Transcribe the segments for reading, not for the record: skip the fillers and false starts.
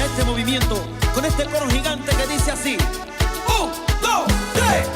a este movimiento con este coro gigante que dice así: 1, 2, 3.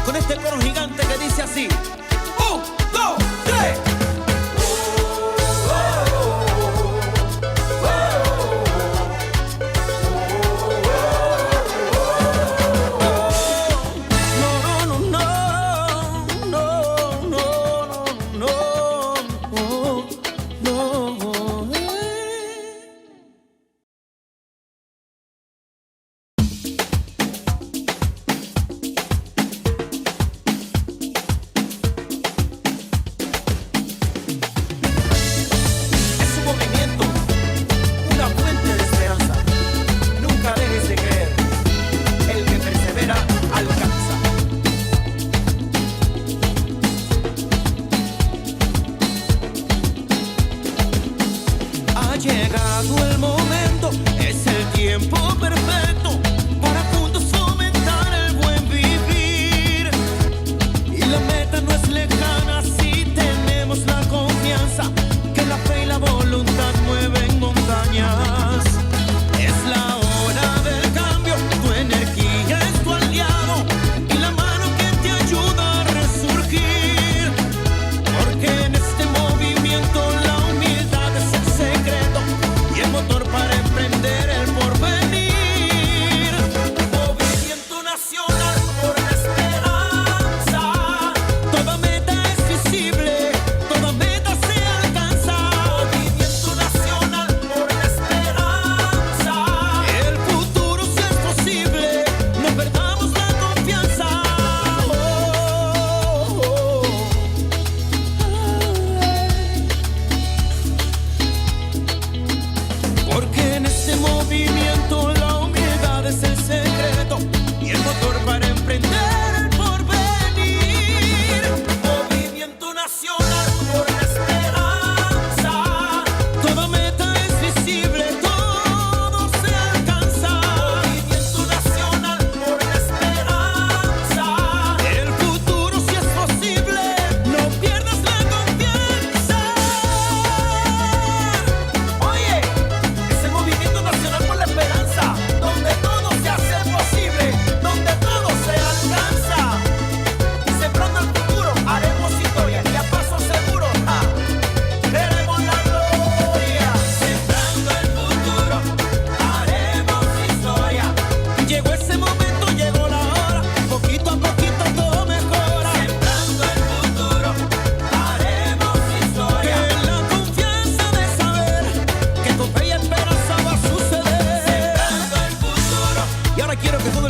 Con este coro gigante que dice así: 1, 2, 3.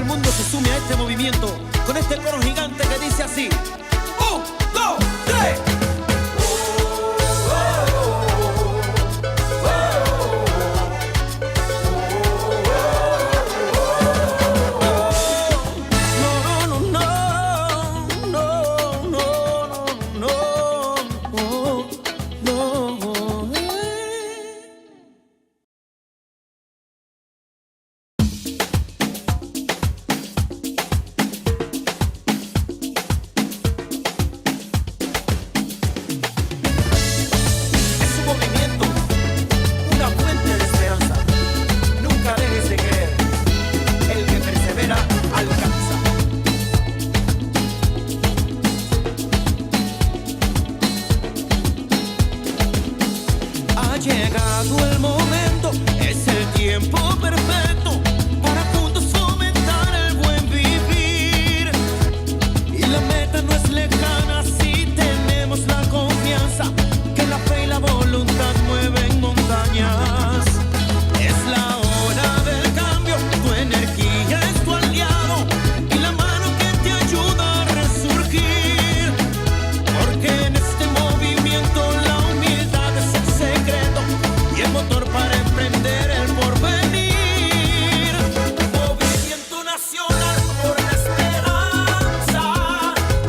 el mundo se sume a este movimiento con este coro gigante que dice así: 1, 2, 3. Llegado el momento, es el tiempo perfecto para juntos fomentar el buen vivir. Y la meta no es lejana si tenemos la confianza que la fe y la voluntad mueven montañas. Es la hora del cambio, tu energía es tu aliado y la mano que te ayuda a resurgir. Porque en este movimiento la humildad es el secreto y el motor para emprender el porvenir. Movimiento nacional por la esperanza.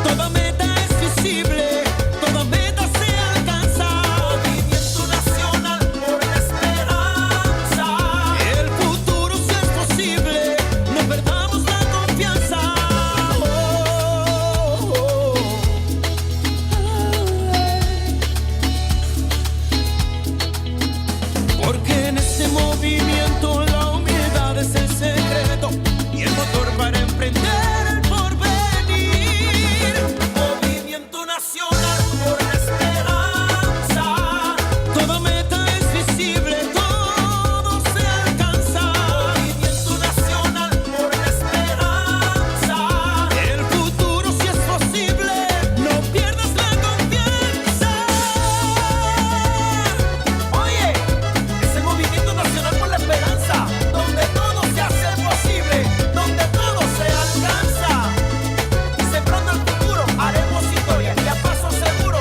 Toda meta es visible, toda meta se alcanza. Movimiento nacional por la esperanza. El futuro si es posible, no perdamos la confianza. Porque en este movimiento la humildad es el secreto y el motor para emprender el porvenir. Movimiento nacional por la esperanza. Toda meta es visible, todo se alcanza. Movimiento nacional por la esperanza. El futuro si es posible, no pierdas la confianza. Oye, es el movimiento nacional por la esperanza, donde todo se hace posible, donde todo se alcanza. Sembrando el futuro, haremos historia y a paso seguro,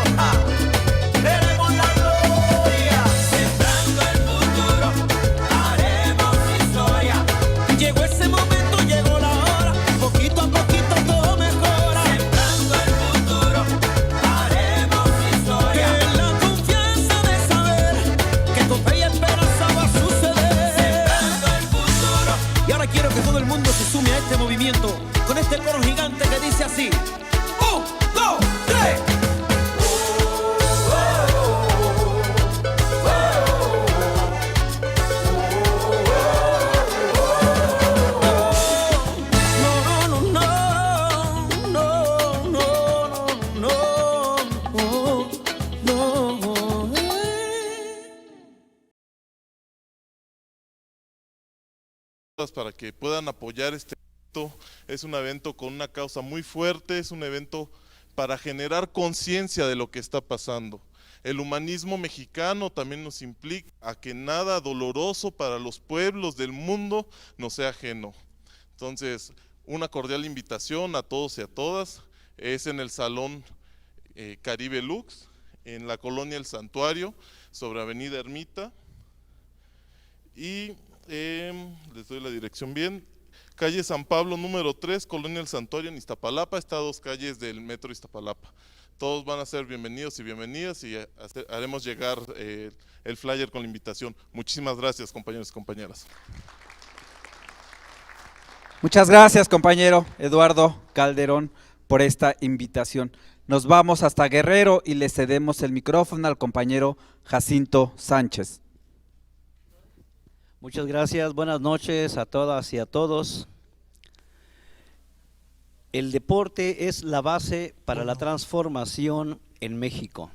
veremos la gloria. Sembrando el futuro, haremos historia. Llegó ese momento, llegó la hora, poquito a poquito todo mejora. Sembrando el futuro, haremos historia. Que la confianza de saber que con fe y esperanza va a suceder. Sembrando el futuro. Y ahora quiero que todo el mundo se sume a este movimiento con este coro gigante que dice así: 1, 2, 3. Para que puedan apoyar este evento. Es un evento con una causa muy fuerte, es un evento para generar conciencia de lo que está pasando. El humanismo mexicano también nos implica a que nada doloroso para los pueblos del mundo nos sea ajeno. Entonces, una cordial invitación a todos y a todas. Es en el Salón Caribe Lux, en la colonia El Santuario, sobre Avenida Ermita. Y les doy la dirección bien: calle San Pablo número 3, colonia El Santuario, en Iztapalapa. Está a 2 calles del metro Iztapalapa. Todos van a ser bienvenidos y bienvenidas y haremos llegar el flyer con la invitación. Muchísimas gracias, compañeros y compañeras. Muchas gracias, compañero Eduardo Calderón, por esta invitación. Nos vamos hasta Guerrero y le cedemos el micrófono al compañero Jacinto Sánchez. Muchas gracias, buenas noches a todas y a todos. El deporte es la base para la transformación en México.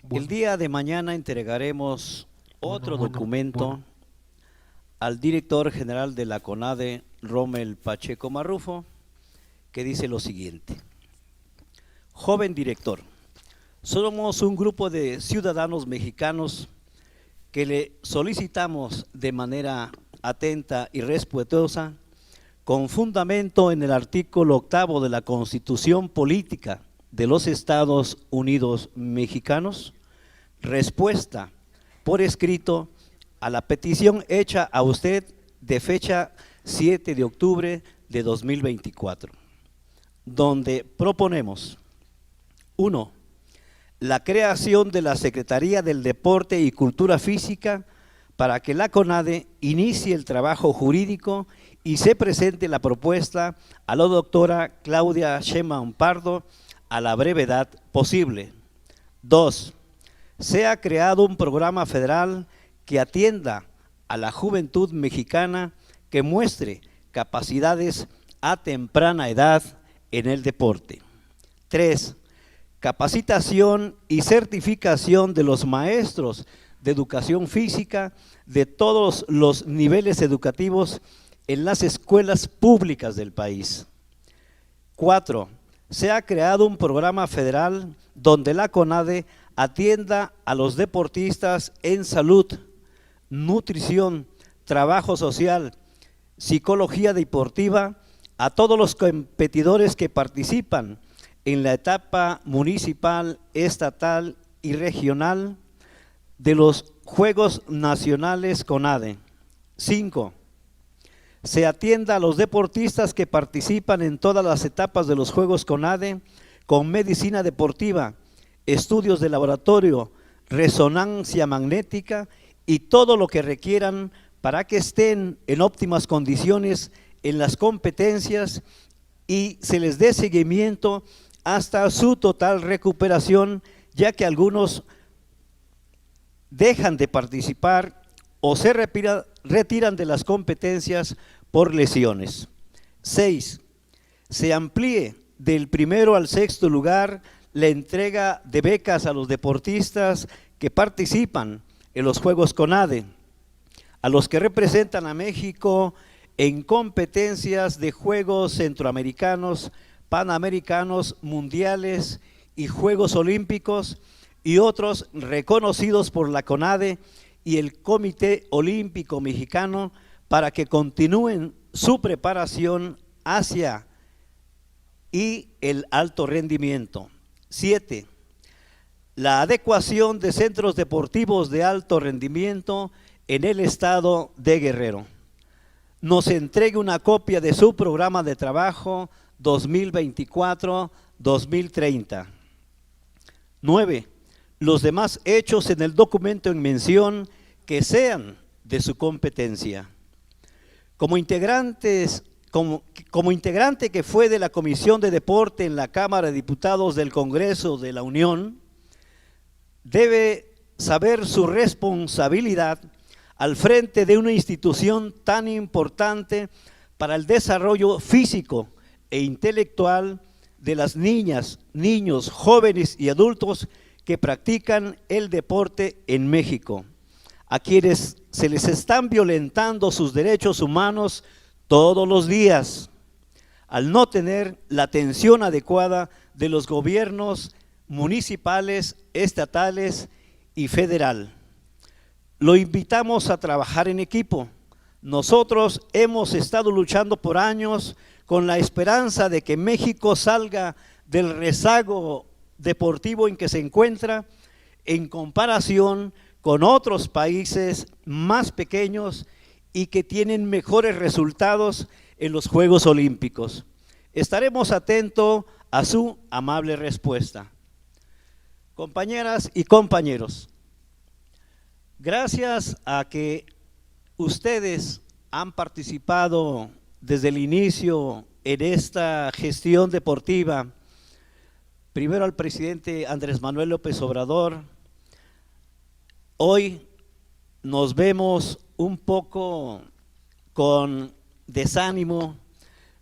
El día de mañana entregaremos otro documento al director general de la CONADE, Rommel Pacheco Marrufo, que dice lo siguiente: joven director, somos un grupo de ciudadanos mexicanos que le solicitamos de manera atenta y respetuosa con fundamento en el artículo 8 de la Constitución Política de los Estados Unidos Mexicanos, respuesta por escrito a la petición hecha a usted de fecha 7 de octubre de 2024, donde proponemos: 1. La creación de la Secretaría del Deporte y Cultura Física para que la CONADE inicie el trabajo jurídico y se presente la propuesta a la doctora Claudia Sheinbaum Pardo a la brevedad posible. 2. Se ha creado un programa federal que atienda a la juventud mexicana que muestre capacidades a temprana edad en el deporte. 3. Capacitación y certificación de los maestros de educación física de todos los niveles educativos en las escuelas públicas del país. 4. Se ha creado un programa federal donde la CONADE atienda a los deportistas en salud, nutrición, trabajo social, psicología deportiva, a todos los competidores que participan en la etapa municipal, estatal y regional de los Juegos Nacionales CONADE. 5. Se atienda a los deportistas que participan en todas las etapas de los Juegos CONADE con medicina deportiva, estudios de laboratorio, resonancia magnética y todo lo que requieran para que estén en óptimas condiciones en las competencias y se les dé seguimiento hasta su total recuperación, ya que algunos dejan de participar o se retiran de las competencias por lesiones. 6. Se amplíe del primero al sexto lugar la entrega de becas a los deportistas que participan en los Juegos CONADE, a los que representan a México en competencias de Juegos Centroamericanos, Panamericanos, Mundiales y Juegos Olímpicos y otros reconocidos por la CONADE y el Comité Olímpico Mexicano para que continúen su preparación hacia y el alto rendimiento. 7. La adecuación de centros deportivos de alto rendimiento en el estado de Guerrero. Nos entregue una copia de su programa de trabajo 2024-2030. 9. Los demás hechos en el documento en mención que sean de su competencia. Como integrante que fue de la Comisión de Deporte en la Cámara de Diputados del Congreso de la Unión, debe saber su responsabilidad al frente de una institución tan importante para el desarrollo físico e intelectual de las niñas, niños, jóvenes y adultos que practican el deporte en México, a quienes se les están violentando sus derechos humanos todos los días, al no tener la atención adecuada de los gobiernos municipales, estatales y federal. Lo invitamos a trabajar en equipo. Nosotros hemos estado luchando por años con la esperanza de que México salga del rezago deportivo en que se encuentra en comparación con otros países más pequeños y que tienen mejores resultados en los Juegos Olímpicos. Estaremos atentos a su amable respuesta. Compañeras y compañeros, gracias a que ustedes han participado desde el inicio en esta gestión deportiva, primero al presidente Andrés Manuel López Obrador, hoy nos vemos un poco con desánimo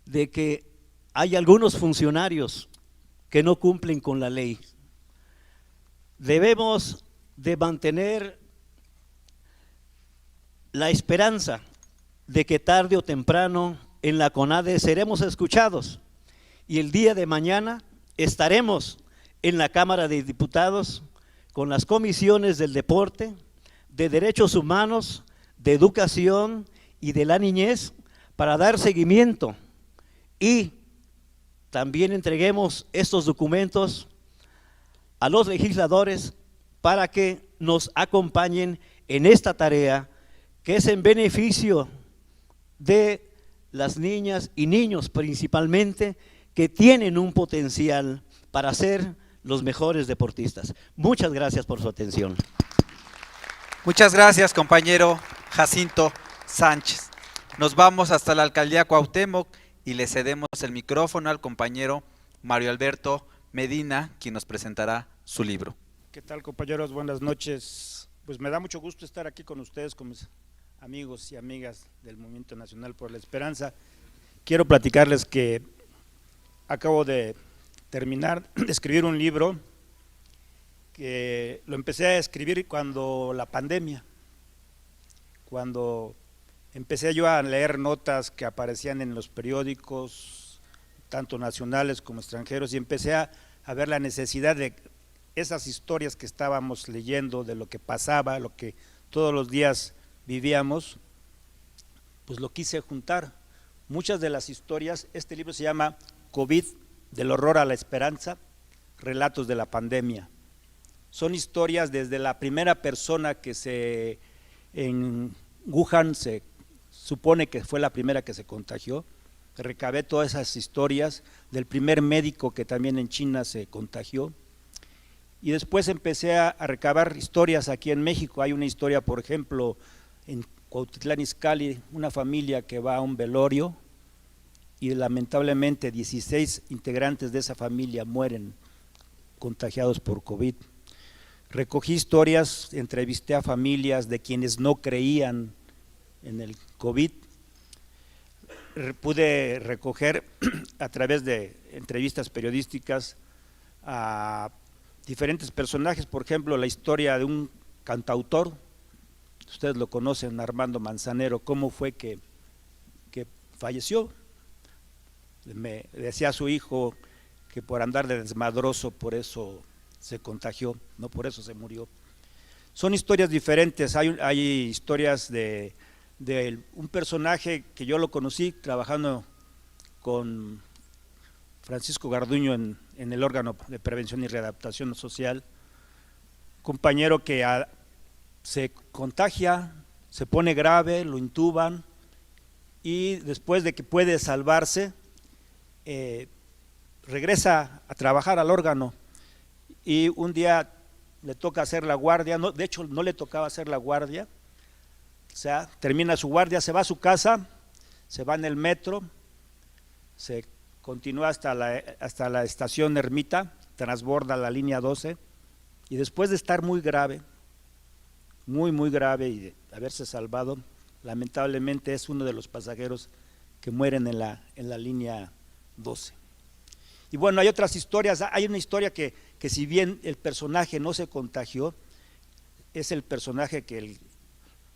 de que hay algunos funcionarios que no cumplen con la ley. Debemos de mantener la esperanza de que tarde o temprano en la CONADE seremos escuchados y el día de mañana estaremos en la Cámara de Diputados con las comisiones del deporte, de derechos humanos, de educación y de la niñez para dar seguimiento y también entreguemos estos documentos a los legisladores para que nos acompañen en esta tarea que es en beneficio de las niñas y niños principalmente, que tienen un potencial para ser los mejores deportistas. Muchas gracias por su atención. Muchas gracias, compañero Jacinto Sánchez. Nos vamos hasta la alcaldía Cuauhtémoc y le cedemos el micrófono al compañero Mario Alberto Medina, quien nos presentará su libro. ¿Qué tal, compañeros? Buenas noches. Pues me da mucho gusto estar aquí con ustedes, con mis amigos y amigas del Movimiento Nacional por la Esperanza. Quiero platicarles que acabo de terminar de escribir un libro que lo empecé a escribir cuando la pandemia, cuando empecé yo a leer notas que aparecían en los periódicos, tanto nacionales como extranjeros, y empecé a ver la necesidad de esas historias que estábamos leyendo, de lo que pasaba, lo que todos los días vivíamos, pues lo quise juntar. Muchas de las historias, este libro se llama COVID, del horror a la esperanza, relatos de la pandemia. Son historias desde la primera persona que en Wuhan se supone que fue la primera que se contagió. Recabé todas esas historias del primer médico que también en China se contagió. Y después empecé a recabar historias aquí en México. Hay una historia, por ejemplo, en Cuautitlán Izcalli, una familia que va a un velorio y lamentablemente 16 integrantes de esa familia mueren contagiados por COVID. Recogí historias, entrevisté a familias de quienes no creían en el COVID. Pude recoger a través de entrevistas periodísticas a diferentes personajes, por ejemplo, la historia de un cantautor, ustedes lo conocen, Armando Manzanero, cómo fue que falleció. Me decía a su hijo que por andar de desmadroso, por eso se contagió, no por eso se murió. Son historias diferentes, hay historias de un personaje que yo lo conocí trabajando con Francisco Garduño en el órgano de prevención y readaptación social, compañero que se contagia, se pone grave, lo intuban y después de que puede salvarse, regresa a trabajar al órgano y un día le toca hacer la guardia, de hecho no le tocaba hacer la guardia, o sea, termina su guardia, se va a su casa, se va en el metro, se continúa hasta la estación Ermita, transborda la línea 12 y después de estar muy grave, muy grave y de haberse salvado, lamentablemente es uno de los pasajeros que mueren en la línea 12. Y bueno, hay otras historias, hay una historia que si bien el personaje no se contagió, es el personaje que el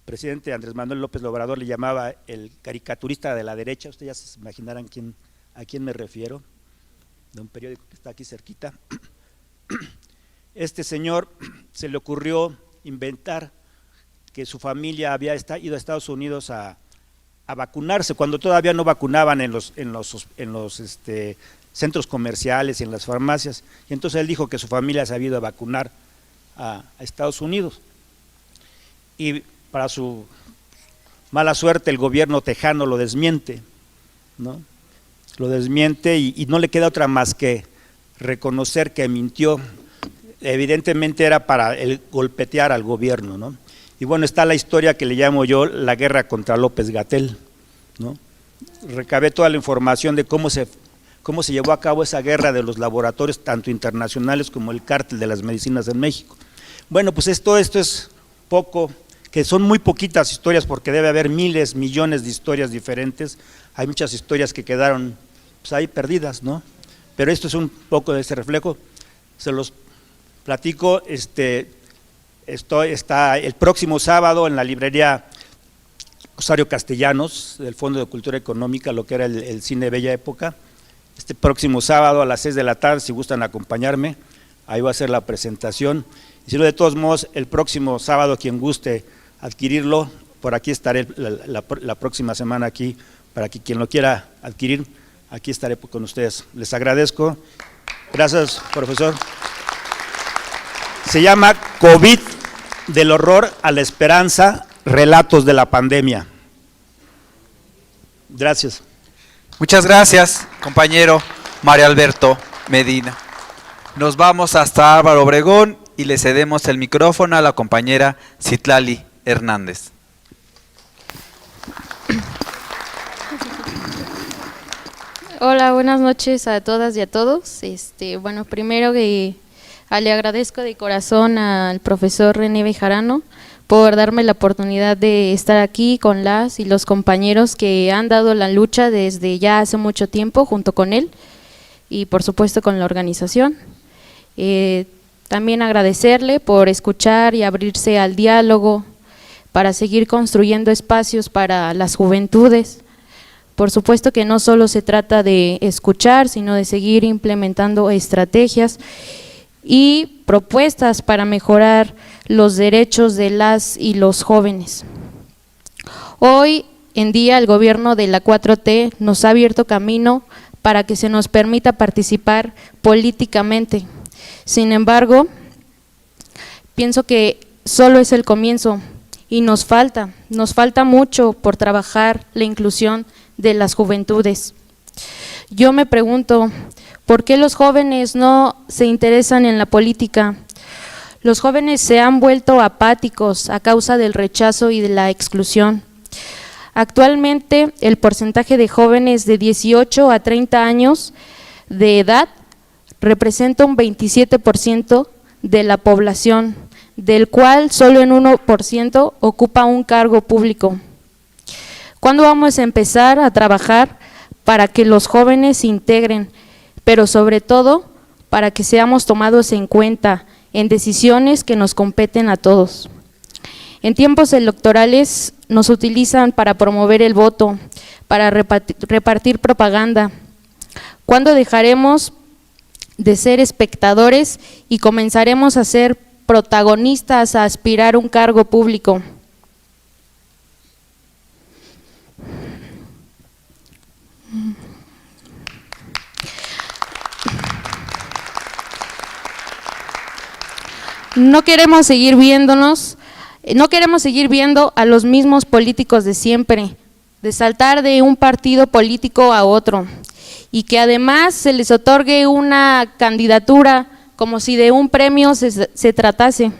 presidente Andrés Manuel López Obrador le llamaba el caricaturista de la derecha, ustedes ya se imaginarán a quién me refiero, de un periódico que está aquí cerquita. Este señor se le ocurrió inventar que su familia había ido a Estados Unidos a vacunarse, cuando todavía no vacunaban en los centros comerciales y en las farmacias, y entonces él dijo que su familia se había ido a vacunar a Estados Unidos, y para su mala suerte el gobierno tejano lo desmiente, ¿no? Lo desmiente y no le queda otra más que reconocer que mintió. Evidentemente era para golpetear al gobierno, ¿no? Y bueno, está la historia que le llamo yo la guerra contra López-Gatell, ¿no? Recabé toda la información de cómo se llevó a cabo esa guerra de los laboratorios, tanto internacionales como el cártel de las medicinas en México. Bueno, pues esto es poco, que son muy poquitas historias porque debe haber miles, millones de historias diferentes. Hay muchas historias que quedaron pues ahí perdidas, ¿no? Pero esto es un poco de ese reflejo. Se los platico, esto está el próximo sábado en la librería Rosario Castellanos, del Fondo de Cultura Económica, lo que era el Cine Bella Época. Este próximo sábado a las 6 de la tarde, si gustan acompañarme, ahí va a ser la presentación. Y si no, de todos modos, el próximo sábado, quien guste adquirirlo, por aquí estaré la próxima semana aquí para que quien lo quiera adquirir, aquí estaré con ustedes. Les agradezco. Gracias, profesor. Se llama COVID, del horror a la esperanza, relatos de la pandemia. Gracias. Muchas gracias, compañero Mario Alberto Medina. Nos vamos hasta Álvaro Obregón y le cedemos el micrófono a la compañera Citlali Hernández. Hola, buenas noches a todas y a todos. Bueno, primero le agradezco de corazón al profesor René Bejarano por darme la oportunidad de estar aquí con las y los compañeros que han dado la lucha desde ya hace mucho tiempo junto con él y por supuesto con la organización. También agradecerle por escuchar y abrirse al diálogo para seguir construyendo espacios para las juventudes. Por supuesto que no solo se trata de escuchar, sino de seguir implementando estrategias y propuestas para mejorar los derechos de las y los jóvenes. Hoy en día el gobierno de la 4T nos ha abierto camino para que se nos permita participar políticamente. Sin embargo, pienso que solo es el comienzo y nos falta mucho por trabajar la inclusión de las juventudes. Yo me pregunto, ¿por qué los jóvenes no se interesan en la política? Los jóvenes se han vuelto apáticos a causa del rechazo y de la exclusión. Actualmente, el porcentaje de jóvenes de 18 a 30 años de edad representa un 27% de la población, del cual solo en 1% ocupa un cargo público. ¿Cuándo vamos a empezar a trabajar para que los jóvenes se integren, pero sobre todo para que seamos tomados en cuenta en decisiones que nos competen a todos? En tiempos electorales nos utilizan para promover el voto, para repartir propaganda. ¿Cuándo dejaremos de ser espectadores y comenzaremos a ser protagonistas, a aspirar a un cargo público? No queremos seguir viendo a los mismos políticos de siempre, de saltar de un partido político a otro, y que además se les otorgue una candidatura como si de un premio se tratase.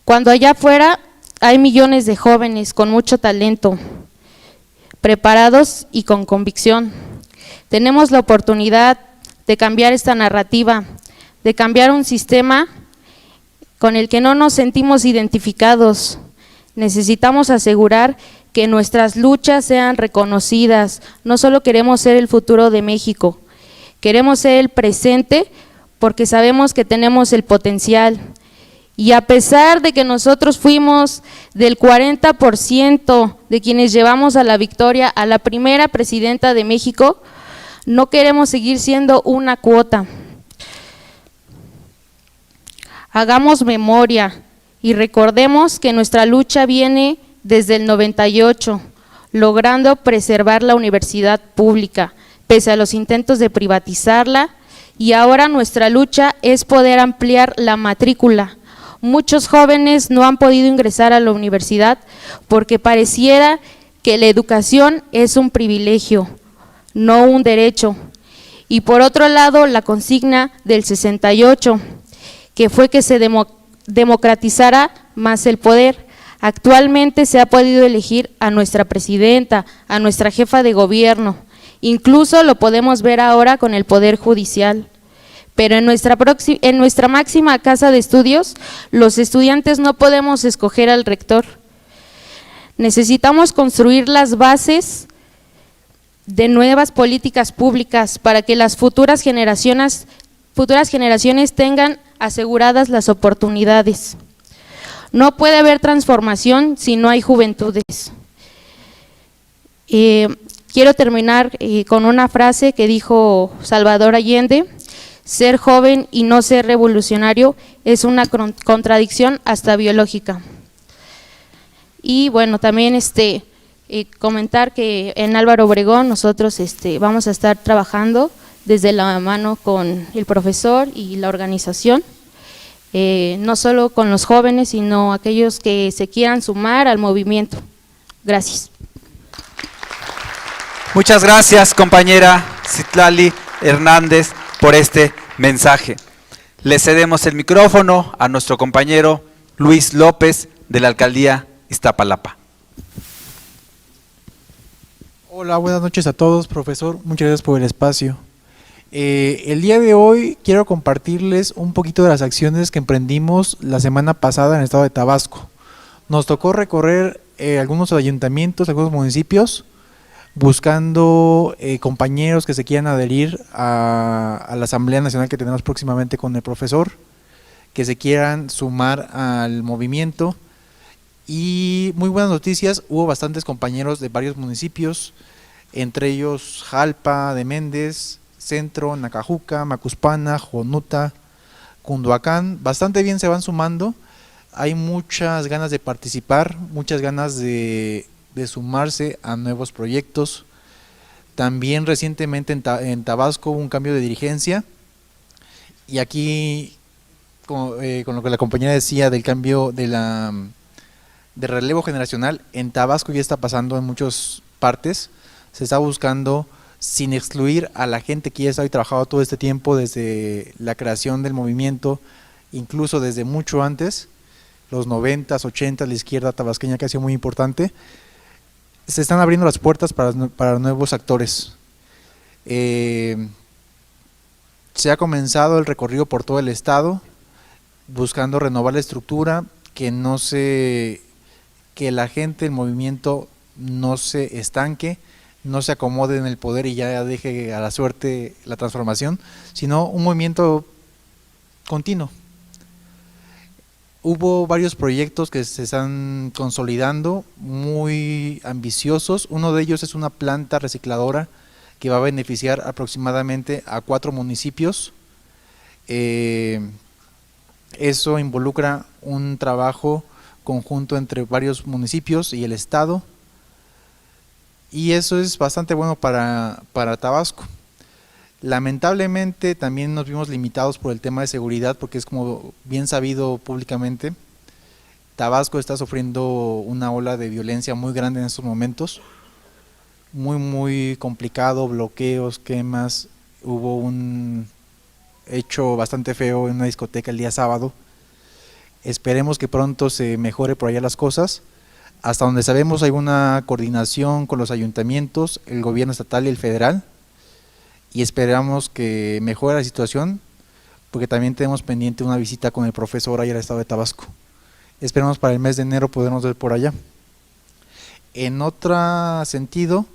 Cuando allá afuera hay millones de jóvenes con mucho talento, preparados y con convicción. Tenemos la oportunidad de cambiar esta narrativa, de cambiar un sistema con el que no nos sentimos identificados. Necesitamos asegurar que nuestras luchas sean reconocidas. No solo queremos ser el futuro de México, queremos ser el presente porque sabemos que tenemos el potencial. Y a pesar de que nosotros fuimos del 40% de quienes llevamos a la victoria a la primera presidenta de México, no queremos seguir siendo una cuota. Hagamos memoria y recordemos que nuestra lucha viene desde el 98, logrando preservar la universidad pública, pese a los intentos de privatizarla, y ahora nuestra lucha es poder ampliar la matrícula. Muchos jóvenes no han podido ingresar a la universidad porque pareciera que la educación es un privilegio, no un derecho. Y por otro lado, la consigna del 68, que fue que se democratizara más el poder. Actualmente se ha podido elegir a nuestra presidenta, a nuestra jefa de gobierno, incluso lo podemos ver ahora con el Poder Judicial. Pero en nuestra máxima casa de estudios, los estudiantes no podemos escoger al rector. Necesitamos construir las bases de nuevas políticas públicas para que las futuras generaciones tengan aseguradas las oportunidades. No puede haber transformación si no hay juventudes. Quiero terminar con una frase que dijo Salvador Allende: ser joven y no ser revolucionario es una contradicción hasta biológica. Y bueno, también comentar que en Álvaro Obregón nosotros vamos a estar trabajando desde la mano con el profesor y la organización, no solo con los jóvenes, sino aquellos que se quieran sumar al movimiento. Gracias. Muchas gracias, compañera Citlali Hernández, por este mensaje. Le cedemos el micrófono a nuestro compañero Luis López, de la Alcaldía Iztapalapa. Hola, buenas noches a todos, profesor. Muchas gracias por el espacio. El día de hoy quiero compartirles un poquito de las acciones que emprendimos la semana pasada en el estado de Tabasco. Nos tocó recorrer algunos ayuntamientos, algunos municipios, buscando compañeros que se quieran adherir a la Asamblea Nacional que tenemos próximamente con el profesor, que se quieran sumar al movimiento. Y muy buenas noticias, hubo bastantes compañeros de varios municipios, entre ellos Jalpa de Méndez, Centro, Nacajuca, Macuspana, Jonuta, Cunduacán. Bastante bien se van sumando, hay muchas ganas de participar, muchas ganas de sumarse a nuevos proyectos. También recientemente en Tabasco hubo un cambio de dirigencia, y aquí con lo que la compañera decía del cambio de relevo generacional, en Tabasco ya está pasando en muchas partes. Se está buscando, sin excluir a la gente que ya está trabajando todo este tiempo desde la creación del movimiento, incluso desde mucho antes, los 90s, 80s, la izquierda tabasqueña, que ha sido muy importante. Se están abriendo las puertas para nuevos actores. Se ha comenzado el recorrido por todo el estado, buscando renovar la estructura, que la gente, el movimiento no se estanque, no se acomode en el poder y ya deje a la suerte la transformación, sino un movimiento continuo. Hubo varios proyectos que se están consolidando, muy ambiciosos. Uno de ellos es una planta recicladora que va a beneficiar aproximadamente a 4 municipios. Eso involucra un trabajo conjunto entre varios municipios y el estado, y eso es bastante bueno para Tabasco. Lamentablemente también nos vimos limitados por el tema de seguridad, porque es como bien sabido públicamente, Tabasco está sufriendo una ola de violencia muy grande en estos momentos, muy complicado, bloqueos, quemas. Hubo un hecho bastante feo en una discoteca el día sábado. Esperemos que pronto se mejore por allá las cosas. Hasta donde sabemos hay una coordinación con los ayuntamientos, el gobierno estatal y el federal, y esperamos que mejore la situación, porque también tenemos pendiente una visita con el profesor allá al estado de Tabasco. Esperamos para el mes de enero podernos ver por allá. En otro sentido,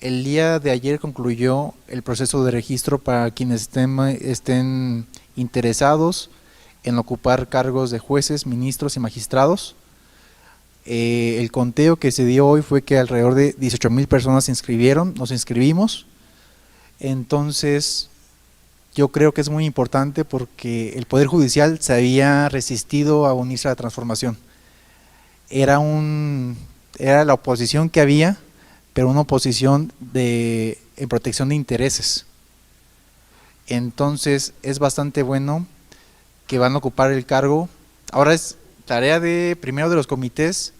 el día de ayer concluyó el proceso de registro para quienes estén interesados en ocupar cargos de jueces, ministros y magistrados. El conteo que se dio hoy fue que alrededor de 18,000 personas se inscribieron, nos inscribimos. Entonces yo creo que es muy importante, porque el Poder Judicial se había resistido a unirse a la transformación. Era la oposición que había, pero una oposición en protección de intereses. Entonces es bastante bueno que van a ocupar el cargo. Ahora es tarea primero de los comités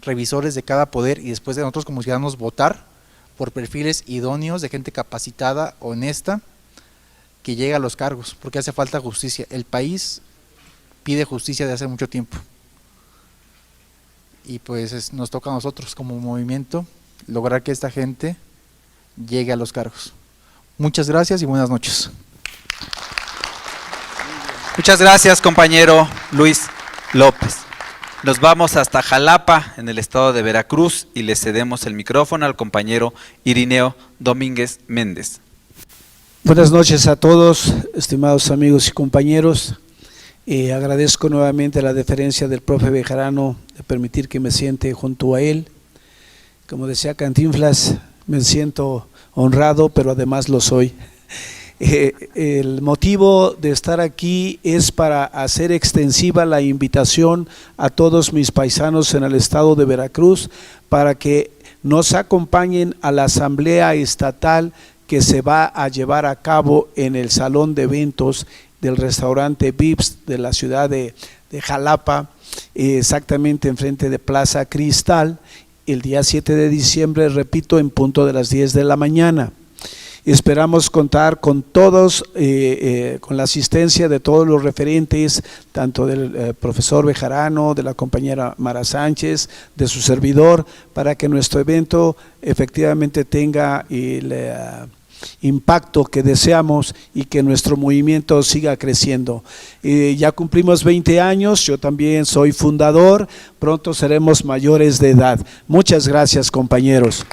revisores de cada poder, y después de nosotros como ciudadanos votar por perfiles idóneos de gente capacitada, honesta, que llegue a los cargos, porque hace falta justicia. El país pide justicia de hace mucho tiempo, y pues nos toca a nosotros como movimiento lograr que esta gente llegue a los cargos. Muchas gracias y buenas noches. Muchas gracias, compañero Luis López. Nos vamos hasta Jalapa, en el estado de Veracruz, y le cedemos el micrófono al compañero Irineo Domínguez Méndez. Buenas noches a todos, estimados amigos y compañeros. Agradezco nuevamente la deferencia del profe Bejarano de permitir que me siente junto a él. Como decía Cantinflas, me siento honrado, pero además lo soy. El motivo de estar aquí es para hacer extensiva la invitación a todos mis paisanos en el estado de Veracruz para que nos acompañen a la asamblea estatal que se va a llevar a cabo en el salón de eventos del restaurante Vips de la ciudad de Jalapa, exactamente enfrente de Plaza Cristal, el día 7 de diciembre, repito, en punto de las 10 de la mañana. Esperamos contar con todos, con la asistencia de todos los referentes, tanto del profesor Bejarano, de la compañera Mara Sánchez, de su servidor, para que nuestro evento efectivamente tenga el impacto que deseamos y que nuestro movimiento siga creciendo. Ya cumplimos 20 años, yo también soy fundador, pronto seremos mayores de edad. Muchas gracias, compañeros.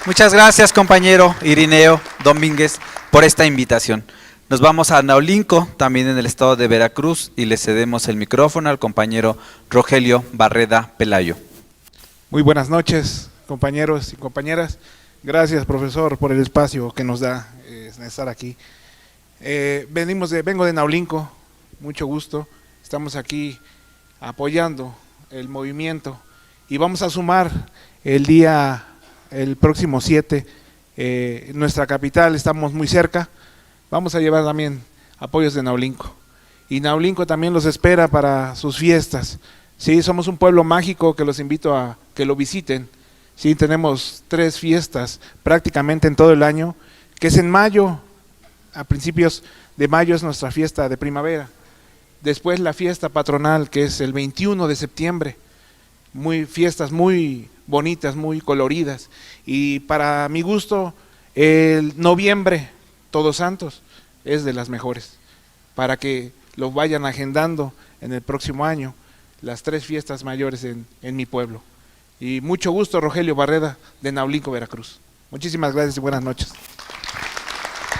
Muchas gracias, compañero Irineo Domínguez, por esta invitación. Nos vamos a Naulinco, también en el estado de Veracruz, y le cedemos el micrófono al compañero Rogelio Barreda Pelayo. Muy buenas noches, compañeros y compañeras. Gracias, profesor, por el espacio que nos da estar aquí. Vengo de Naulinco, mucho gusto. Estamos aquí apoyando el movimiento y vamos a sumar el próximo 7, nuestra capital, estamos muy cerca. Vamos a llevar también apoyos de Naulinco. Y Naulinco también los espera para sus fiestas. Sí, somos un pueblo mágico que los invito a que lo visiten. Sí, tenemos 3 fiestas prácticamente en todo el año, que es en mayo, a principios de mayo es nuestra fiesta de primavera. Después la fiesta patronal, que es el 21 de septiembre, fiestas muy bonitas, muy coloridas. Y para mi gusto, el noviembre, Todos Santos, es de las mejores, para que lo vayan agendando en el próximo año, las 3 fiestas mayores en mi pueblo. Y mucho gusto, Rogelio Barreda, de Naulinco, Veracruz. Muchísimas gracias y buenas noches.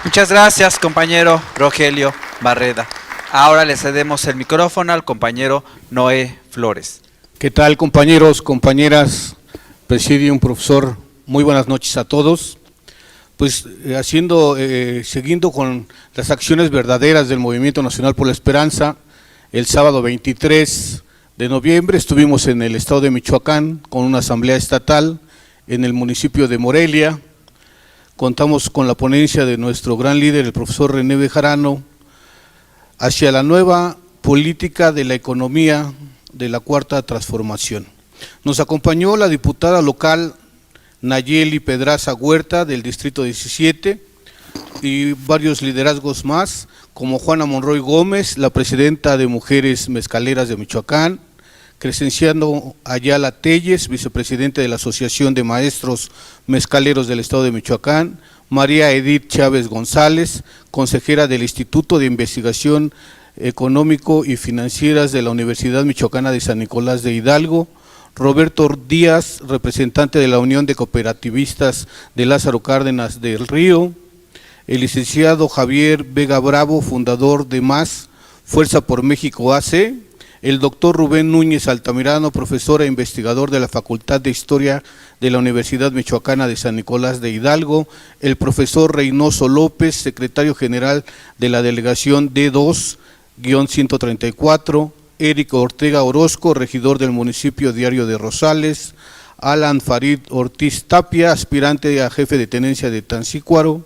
Muchas gracias, compañero Rogelio Barreda. Ahora le cedemos el micrófono al compañero Noé Flores. ¿Qué tal, compañeros, compañeras, presidium, profesor? Muy buenas noches a todos. Pues siguiendo con las acciones verdaderas del Movimiento Nacional por la Esperanza, el sábado 23 de noviembre estuvimos en el estado de Michoacán con una asamblea estatal en el municipio de Morelia. Contamos con la ponencia de nuestro gran líder, el profesor René Bejarano, hacia la nueva política de la economía de la Cuarta Transformación. Nos acompañó la diputada local Nayeli Pedraza Huerta del Distrito 17 y varios liderazgos más, como Juana Monroy Gómez, la presidenta de Mujeres Mezcaleras de Michoacán, Crescenciano Ayala Telles, vicepresidente de la Asociación de Maestros Mezcaleros del Estado de Michoacán, María Edith Chávez González, consejera del Instituto de Investigación Económico y Financieras de la Universidad Michoacana de San Nicolás de Hidalgo, Roberto Díaz, representante de la Unión de Cooperativistas de Lázaro Cárdenas del Río, el licenciado Javier Vega Bravo, fundador de MAS, Fuerza por México AC, el doctor Rubén Núñez Altamirano, profesor e investigador de la Facultad de Historia de la Universidad Michoacana de San Nicolás de Hidalgo, el profesor Reynoso López, secretario general de la delegación D2-134, Eric Ortega Orozco, regidor del municipio Diario de Rosales, Alan Farid Ortiz Tapia, aspirante a jefe de tenencia de Tancícuaro,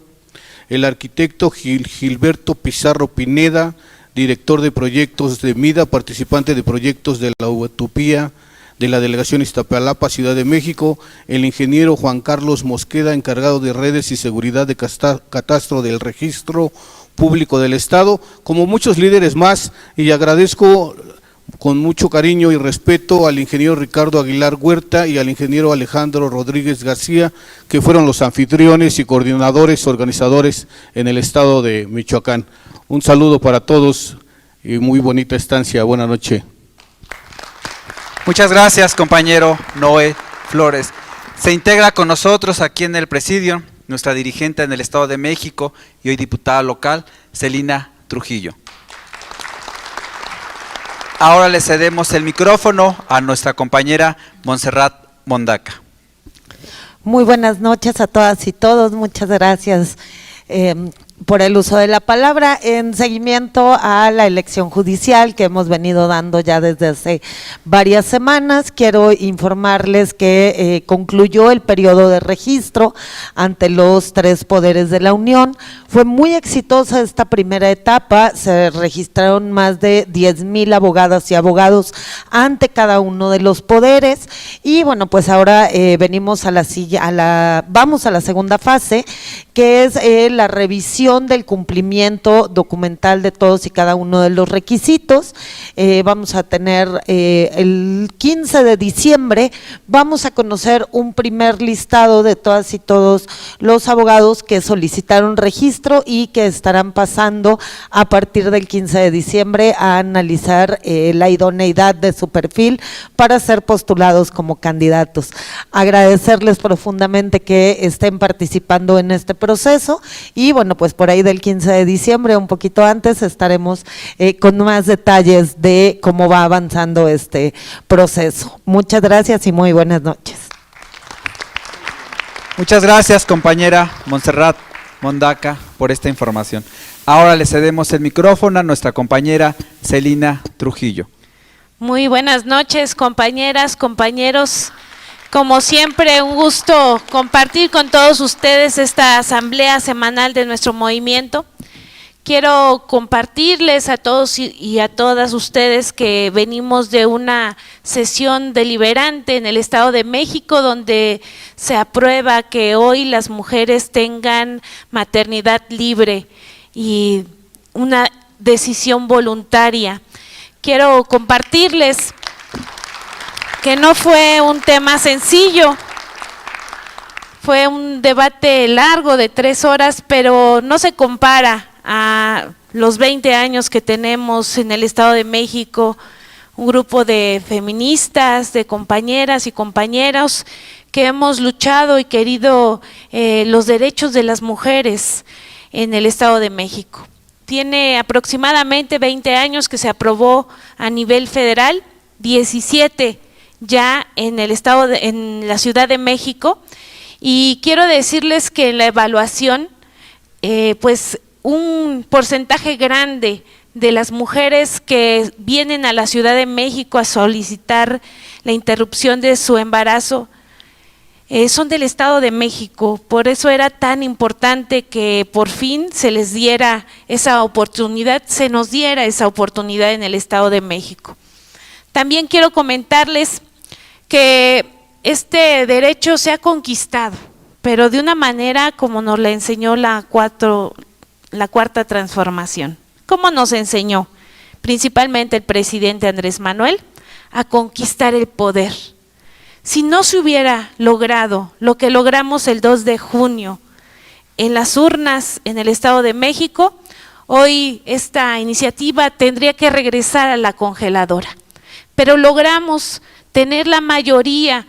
el arquitecto Gilberto Pizarro Pineda, director de proyectos de MIDA, participante de proyectos de la Utopía de la Delegación Iztapalapa, Ciudad de México, el ingeniero Juan Carlos Mosqueda, encargado de redes y seguridad de catastro del Registro Público del Estado, como muchos líderes más, y agradezco con mucho cariño y respeto al ingeniero Ricardo Aguilar Huerta y al ingeniero Alejandro Rodríguez García, que fueron los anfitriones y coordinadores, organizadores en el estado de Michoacán. Un saludo para todos y muy bonita estancia. Buenas noches. Muchas gracias, compañero Noé Flores. Se integra con nosotros aquí en el presidio nuestra dirigente en el Estado de México y hoy diputada local, Celina Trujillo. Ahora le cedemos el micrófono a nuestra compañera Montserrat Mondaca. Muy buenas noches a todas y todos, muchas gracias por el uso de la palabra. En seguimiento a la elección judicial que hemos venido dando ya desde hace varias semanas, quiero informarles que concluyó el periodo de registro ante los 3 poderes de la Unión. Fue muy exitosa esta primera etapa, se registraron más de 10,000 abogadas y abogados ante cada uno de los poderes y bueno, pues ahora venimos vamos a la segunda fase, que es la revisión del cumplimiento documental de todos y cada uno de los requisitos. Vamos a tener el 15 de diciembre, vamos a conocer un primer listado de todas y todos los abogados que solicitaron registro y que estarán pasando a partir del 15 de diciembre a analizar la idoneidad de su perfil para ser postulados como candidatos. Agradecerles profundamente que estén participando en este proceso y bueno, pues por ahí del 15 de diciembre, un poquito antes, estaremos con más detalles de cómo va avanzando este proceso. Muchas gracias y muy buenas noches. Muchas gracias, compañera Montserrat Mondaca, por esta información. Ahora le cedemos el micrófono a nuestra compañera Celina Trujillo. Muy buenas noches, compañeras, compañeros. Como siempre, un gusto compartir con todos ustedes esta asamblea semanal de nuestro movimiento. Quiero compartirles a todos y a todas ustedes que venimos de una sesión deliberante en el Estado de México donde se aprueba que hoy las mujeres tengan maternidad libre y una decisión voluntaria. Quiero compartirles que no fue un tema sencillo, fue un debate largo de 3 horas, pero no se compara a los 20 años que tenemos en el Estado de México, un grupo de feministas, de compañeras y compañeros que hemos luchado y querido los derechos de las mujeres en el Estado de México. Tiene aproximadamente 20 años que se aprobó a nivel federal, 17 ya en el estado en la Ciudad de México, y quiero decirles que en la evaluación pues un porcentaje grande de las mujeres que vienen a la Ciudad de México a solicitar la interrupción de su embarazo son del Estado de México. Por eso era tan importante que por fin se les diera esa oportunidad, se nos diera esa oportunidad en el Estado de México. También quiero comentarles que este derecho se ha conquistado, pero de una manera como nos la enseñó la cuarta transformación. ¿Cómo nos enseñó? Principalmente el presidente Andrés Manuel, a conquistar el poder. Si no se hubiera logrado lo que logramos el 2 de junio en las urnas en el Estado de México, hoy esta iniciativa tendría que regresar a la congeladora. Pero logramos tener la mayoría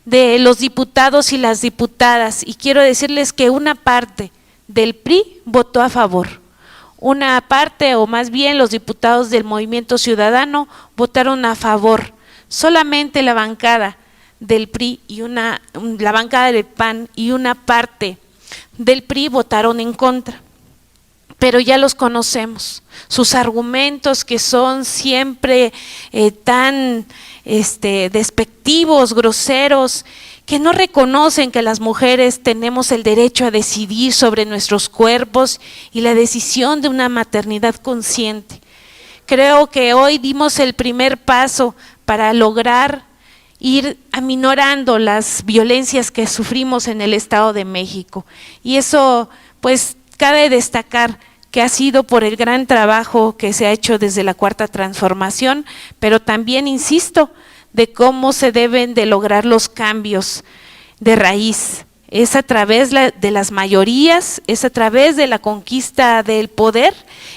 de los diputados y las diputadas, y quiero decirles que una parte del PRI votó a favor, una parte, o más bien los diputados del Movimiento Ciudadano votaron a favor, solamente la bancada del PRI y la bancada del PAN y una parte del PRI votaron en contra. Pero ya los conocemos, sus argumentos que son siempre tan despectivos, groseros, que no reconocen que las mujeres tenemos el derecho a decidir sobre nuestros cuerpos y la decisión de una maternidad consciente. Creo que hoy dimos el primer paso para lograr ir aminorando las violencias que sufrimos en el Estado de México, y eso pues cabe destacar que ha sido por el gran trabajo que se ha hecho desde la cuarta transformación, pero también insisto de cómo se deben de lograr los cambios de raíz. Es a través de las mayorías, es a través de la conquista del poder,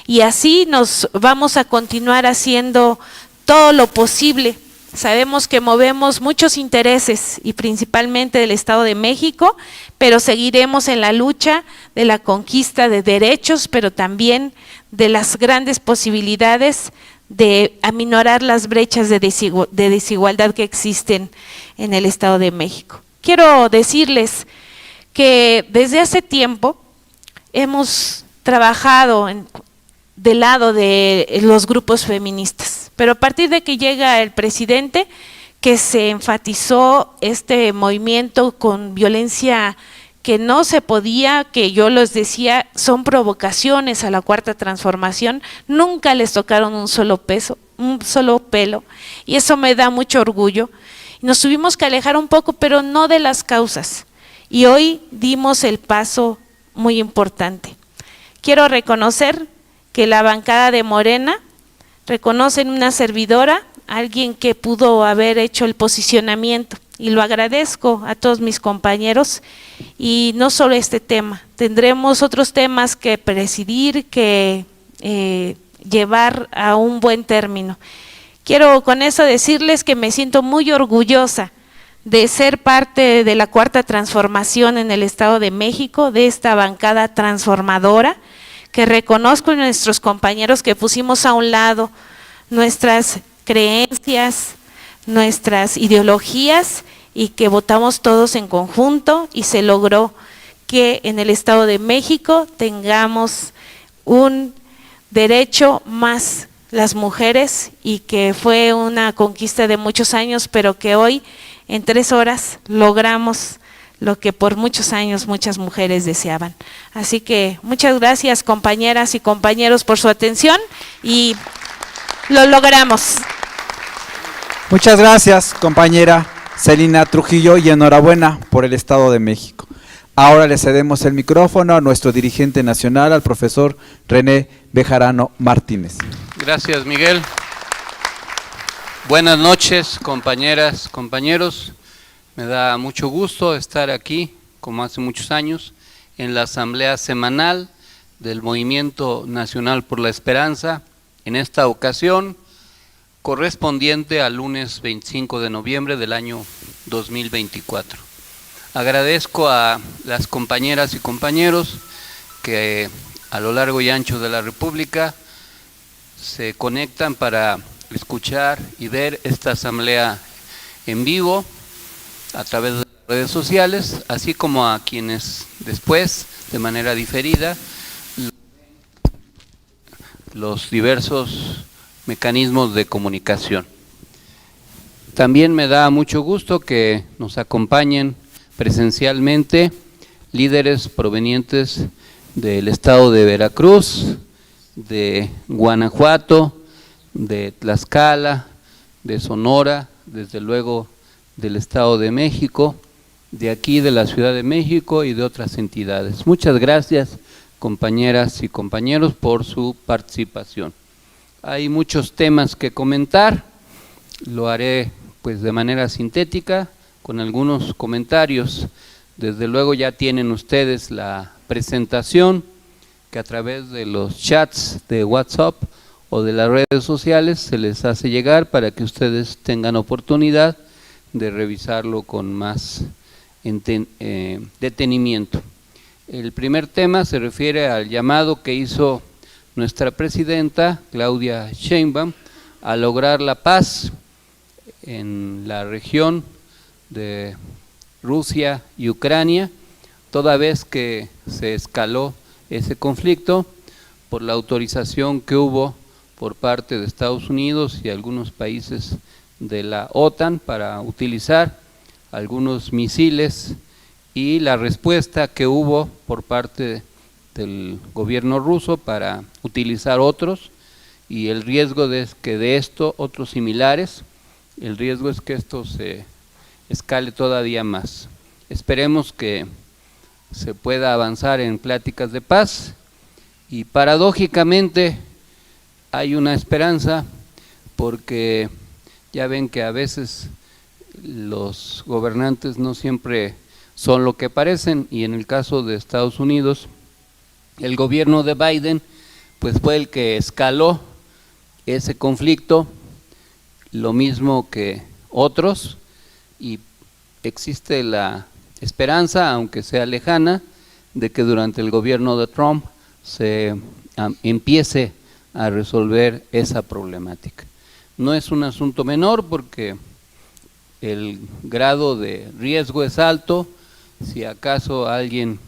y así nos vamos a continuar haciendo todo lo posible. Sabemos que movemos muchos intereses y principalmente del Estado de México, pero seguiremos en la lucha de la conquista de derechos, pero también de las grandes posibilidades de aminorar las brechas de desigualdad que existen en el Estado de México. Quiero decirles que desde hace tiempo hemos trabajado del lado de los grupos feministas, pero a partir de que llega el presidente, que se enfatizó este movimiento con violencia que no se podía, que yo les decía, son provocaciones a la Cuarta Transformación, nunca les tocaron un solo pelo, y eso me da mucho orgullo. Nos tuvimos que alejar un poco, pero no de las causas, y hoy dimos el paso muy importante. Quiero reconocer que la bancada de Morena reconoce en una servidora, alguien que pudo haber hecho el posicionamiento, y lo agradezco a todos mis compañeros, y no solo este tema, tendremos otros temas que presidir, que llevar a un buen término. Quiero con eso decirles que me siento muy orgullosa de ser parte de la Cuarta Transformación en el Estado de México, de esta bancada transformadora, que reconozco en nuestros compañeros que pusimos a un lado nuestras creencias, nuestras ideologías, y que votamos todos en conjunto, y se logró que en el Estado de México tengamos un derecho más las mujeres, y que fue una conquista de muchos años, pero que hoy en 3 horas logramos lo que por muchos años muchas mujeres deseaban. Así que muchas gracias, compañeras y compañeros, por su atención, y lo logramos. Muchas gracias, compañera Celina Trujillo, y enhorabuena por el Estado de México. Ahora le cedemos el micrófono a nuestro dirigente nacional, al profesor René Bejarano Martínez. Gracias, Miguel. Buenas noches, compañeras, compañeros. Me da mucho gusto estar aquí, como hace muchos años, en la asamblea semanal del Movimiento Nacional por la Esperanza, en esta ocasión correspondiente al lunes 25 de noviembre del año 2024. Agradezco a las compañeras y compañeros que a lo largo y ancho de la República se conectan para escuchar y ver esta asamblea en vivo a través de las redes sociales, así como a quienes después, de manera diferida, los diversos mecanismos de comunicación. También me da mucho gusto que nos acompañen presencialmente líderes provenientes del estado de Veracruz, de Guanajuato, de Tlaxcala, de Sonora, desde luego del Estado de México, de aquí de la Ciudad de México y de otras entidades. Muchas gracias, compañeras y compañeros, por su participación. Hay muchos temas que comentar, lo haré pues de manera sintética, con algunos comentarios. Desde luego ya tienen ustedes la presentación que a través de los chats de WhatsApp o de las redes sociales se les hace llegar para que ustedes tengan oportunidad de revisarlo con más detenimiento. El primer tema se refiere al llamado que hizo nuestra presidenta Claudia Sheinbaum a lograr la paz en la región de Rusia y Ucrania, toda vez que se escaló ese conflicto por la autorización que hubo por parte de Estados Unidos y algunos países de la OTAN para utilizar algunos misiles, y la respuesta que hubo por parte del gobierno ruso para utilizar otros, y el riesgo de que de esto, otros similares, el riesgo es que esto se escale todavía más. Esperemos que se pueda avanzar en pláticas de paz, y paradójicamente hay una esperanza, porque ya ven que a veces los gobernantes no siempre son lo que parecen, y en el caso de Estados Unidos, el gobierno de Biden pues fue el que escaló ese conflicto, lo mismo que otros, y existe la esperanza, aunque sea lejana, de que durante el gobierno de Trump se empiece a resolver esa problemática. No es un asunto menor, porque el grado de riesgo es alto. Si acaso alguien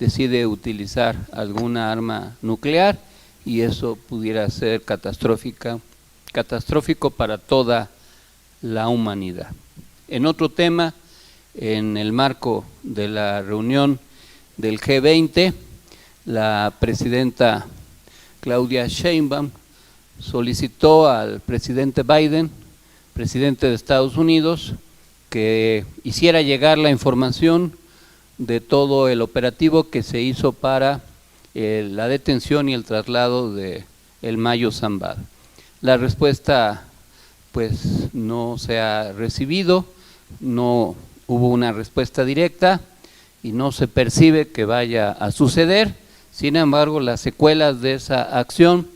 decide utilizar alguna arma nuclear y eso pudiera ser catastrófico para toda la humanidad. En otro tema, en el marco de la reunión del G20, la presidenta Claudia Sheinbaum solicitó al presidente Biden, presidente de Estados Unidos, que hiciera llegar la información de todo el operativo que se hizo para la detención y el traslado de el Mayo Zambada. La respuesta pues no se ha recibido, no hubo una respuesta directa y no se percibe que vaya a suceder. Sin embargo, las secuelas de esa acción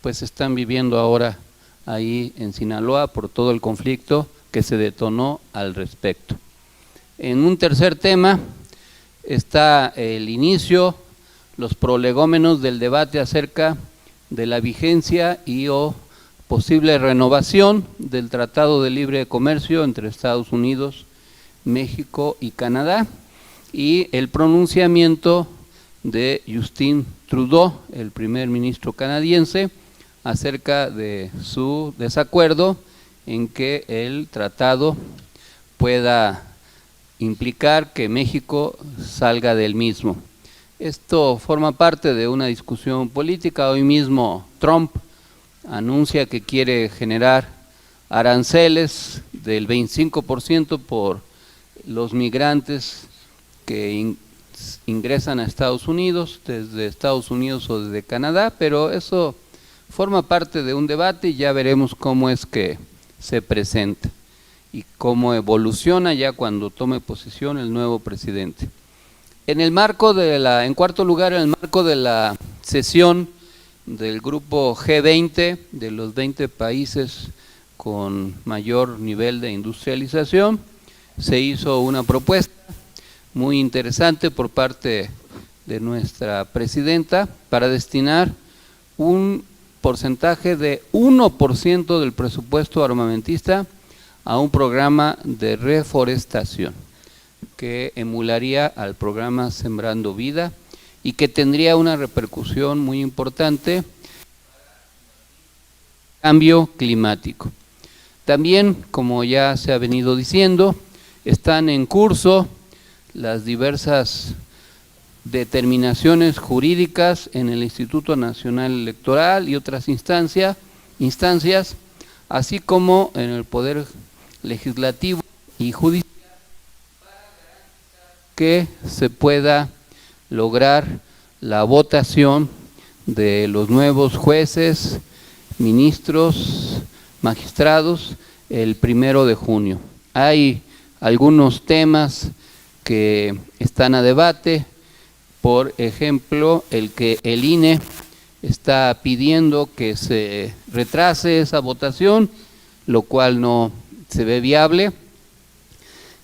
pues se están viviendo ahora ahí en Sinaloa por todo el conflicto que se detonó al respecto. En un tercer tema está el inicio, los prolegómenos del debate acerca de la vigencia y o posible renovación del Tratado de Libre Comercio entre Estados Unidos, México y Canadá, y el pronunciamiento de Justin Trudeau, el primer ministro canadiense, acerca de su desacuerdo en que el tratado pueda implicar que México salga del mismo. Esto forma parte de una discusión política. Hoy mismo Trump anuncia que quiere generar aranceles del 25% por los migrantes que ingresan a Estados Unidos, desde Estados Unidos o desde Canadá, pero eso forma parte de un debate y ya veremos cómo es que se presenta y cómo evoluciona ya cuando tome posesión el nuevo presidente. En cuarto lugar, en el marco de la sesión del grupo G20, de los 20 países con mayor nivel de industrialización, se hizo una propuesta muy interesante por parte de nuestra presidenta para destinar un porcentaje de 1% del presupuesto armamentista a un programa de reforestación que emularía al programa Sembrando Vida y que tendría una repercusión muy importante en el cambio climático. También, como ya se ha venido diciendo, están en curso las diversas determinaciones jurídicas en el Instituto Nacional Electoral y otras instancias, así como en el Poder Legislativo y Judicial, que se pueda lograr la votación de los nuevos jueces, ministros, magistrados el 1 de junio. Hay algunos temas que están a debate, por ejemplo, el que el INE está pidiendo que se retrase esa votación, lo cual no se ve viable.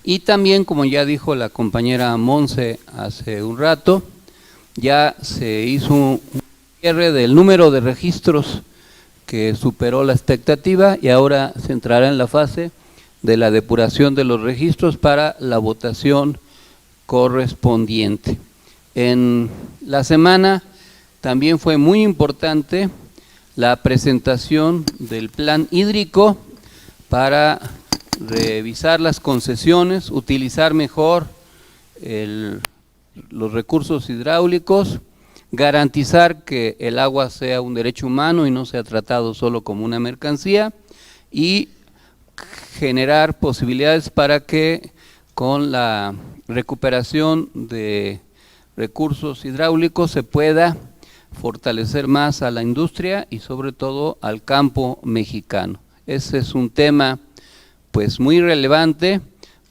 Y también, como ya dijo la compañera Monse hace un rato, ya se hizo un cierre del número de registros que superó la expectativa y ahora se entrará en la fase de la depuración de los registros para la votación correspondiente. En la semana también fue muy importante la presentación del plan hídrico para revisar las concesiones, utilizar mejor los recursos hidráulicos, garantizar que el agua sea un derecho humano y no sea tratado solo como una mercancía y generar posibilidades para que con la recuperación de recursos hidráulicos se pueda fortalecer más a la industria y sobre todo al campo mexicano. Ese es un tema pues muy relevante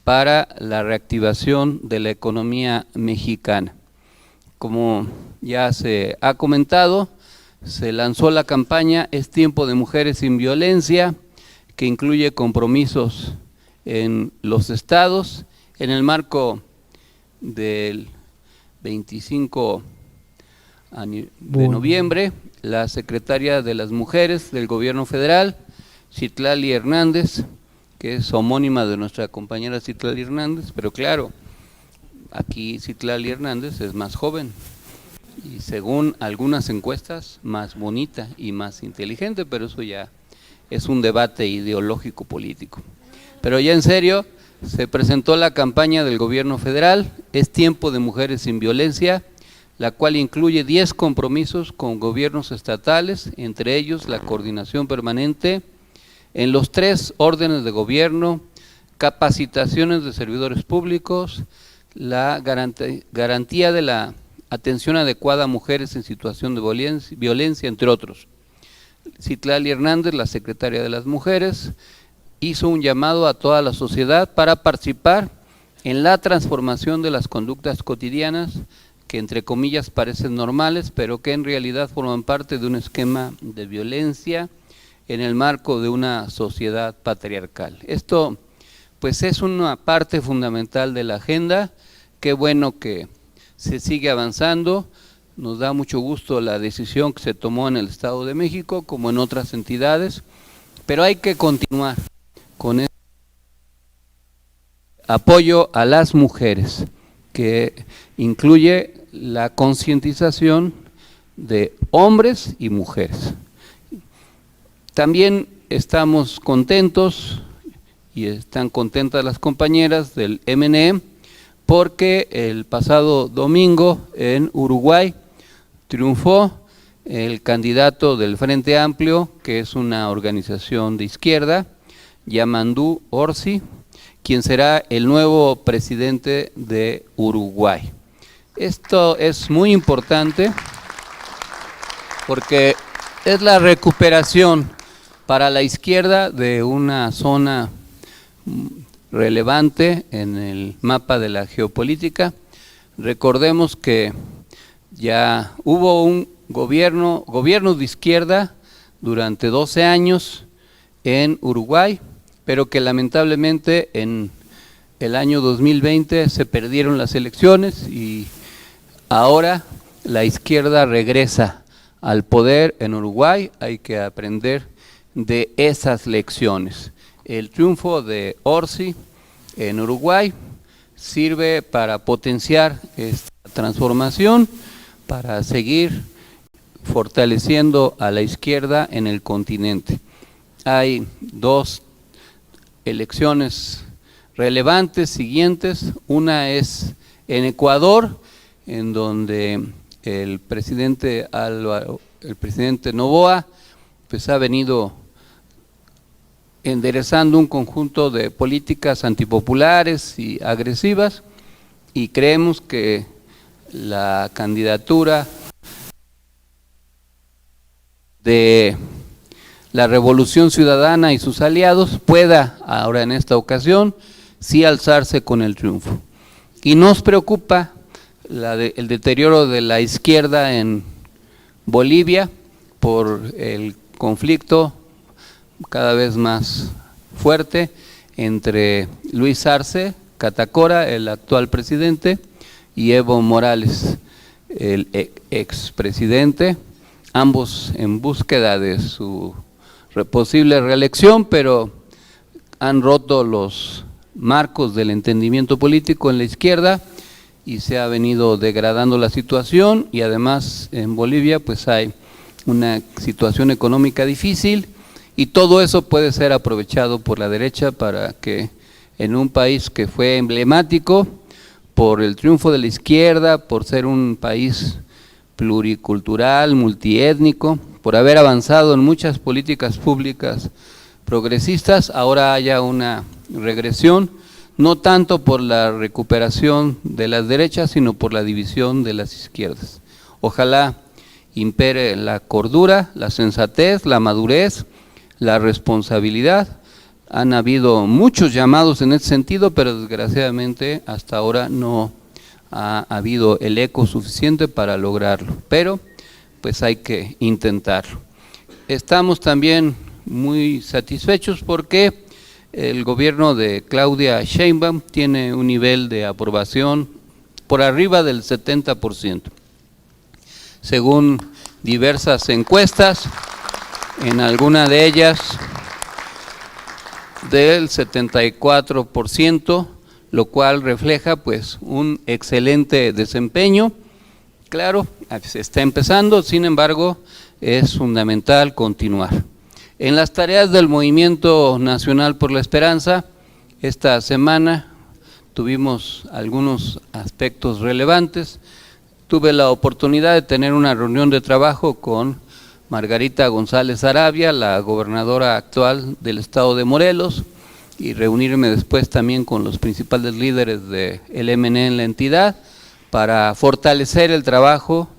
para la reactivación de la economía mexicana. Como ya se ha comentado, se lanzó la campaña Es Tiempo de Mujeres sin Violencia, que incluye compromisos en los estados. En el marco del 25 de noviembre, la secretaria de las Mujeres del Gobierno Federal, Citlali Hernández, que es homónima de nuestra compañera Citlali Hernández, pero claro, aquí Citlali Hernández es más joven y según algunas encuestas más bonita y más inteligente, pero eso ya es un debate ideológico político. Pero ya en serio, se presentó la campaña del gobierno federal, Es tiempo de mujeres sin violencia, la cual incluye 10 compromisos con gobiernos estatales, entre ellos la coordinación permanente en los 3 órdenes de gobierno, capacitaciones de servidores públicos, la garantía de la atención adecuada a mujeres en situación de violencia, entre otros. Citlali Hernández, la secretaria de las Mujeres, hizo un llamado a toda la sociedad para participar en la transformación de las conductas cotidianas que entre comillas parecen normales, pero que en realidad forman parte de un esquema de violencia en el marco de una sociedad patriarcal. Esto pues es una parte fundamental de la agenda. Qué bueno que se sigue avanzando. Nos da mucho gusto la decisión que se tomó en el Estado de México, como en otras entidades, pero hay que continuar con este apoyo a las mujeres, que incluye la concientización de hombres y mujeres. También estamos contentos, y están contentas las compañeras del MNE, porque el pasado domingo en Uruguay triunfó el candidato del Frente Amplio, que es una organización de izquierda, Yamandu Orsi, quien será el nuevo presidente de Uruguay. Esto es muy importante porque es la recuperación para la izquierda de una zona relevante en el mapa de la geopolítica. Recordemos que ya hubo un gobierno de izquierda durante 12 años en Uruguay, pero que lamentablemente en el año 2020 se perdieron las elecciones y ahora la izquierda regresa al poder en Uruguay. Hay que aprender de esas lecciones. El triunfo de Orsi en Uruguay sirve para potenciar esta transformación, para seguir fortaleciendo a la izquierda en el continente. Hay 2 elecciones relevantes siguientes. Una es en Ecuador, en donde el presidente Noboa pues ha venido enderezando un conjunto de políticas antipopulares y agresivas, y creemos que la candidatura de la Revolución Ciudadana y sus aliados pueda ahora en esta ocasión sí alzarse con el triunfo. Y nos preocupa el deterioro de la izquierda en Bolivia por el conflicto cada vez más fuerte entre Luis Arce Catacora, el actual presidente, y Evo Morales, el expresidente, ambos en búsqueda de su posible reelección, pero han roto los marcos del entendimiento político en la izquierda y se ha venido degradando la situación, y además en Bolivia pues hay una situación económica difícil, y todo eso puede ser aprovechado por la derecha para que en un país que fue emblemático por el triunfo de la izquierda, por ser un país pluricultural, multiétnico, por haber avanzado en muchas políticas públicas progresistas, ahora haya una regresión, no tanto por la recuperación de las derechas, sino por la división de las izquierdas. Ojalá impere la cordura, la sensatez, la madurez, la responsabilidad. Han habido muchos llamados en ese sentido, pero desgraciadamente hasta ahora no ha habido el eco suficiente para lograrlo, pero pues hay que intentarlo. Estamos también muy satisfechos porque el gobierno de Claudia Sheinbaum tiene un nivel de aprobación por arriba del 70%. Según diversas encuestas, en alguna de ellas del 74%, lo cual refleja pues un excelente desempeño. Claro, se está empezando, sin embargo, es fundamental continuar. En las tareas del Movimiento Nacional por la Esperanza, esta semana tuvimos algunos aspectos relevantes. Tuve la oportunidad de tener una reunión de trabajo con Margarita González Arabia, la gobernadora actual del estado de Morelos, y reunirme después también con los principales líderes del MNE en la entidad para fortalecer el trabajo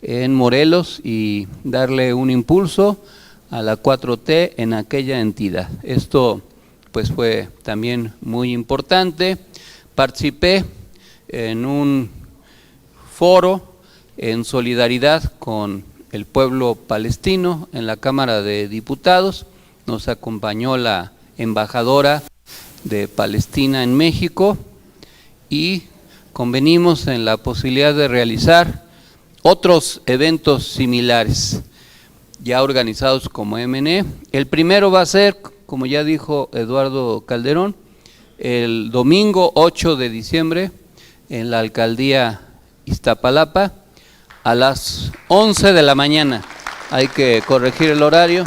en Morelos y darle un impulso a la 4T en aquella entidad. Esto pues fue también muy importante. Participé en un foro en solidaridad con el pueblo palestino en la Cámara de Diputados. Nos acompañó la embajadora de Palestina en México y convenimos en la posibilidad de realizar otros eventos similares, ya organizados como MNE. El primero va a ser, como ya dijo Eduardo Calderón, el domingo 8 de diciembre en la alcaldía Iztapalapa a las 11 de la mañana. Hay que corregir el horario.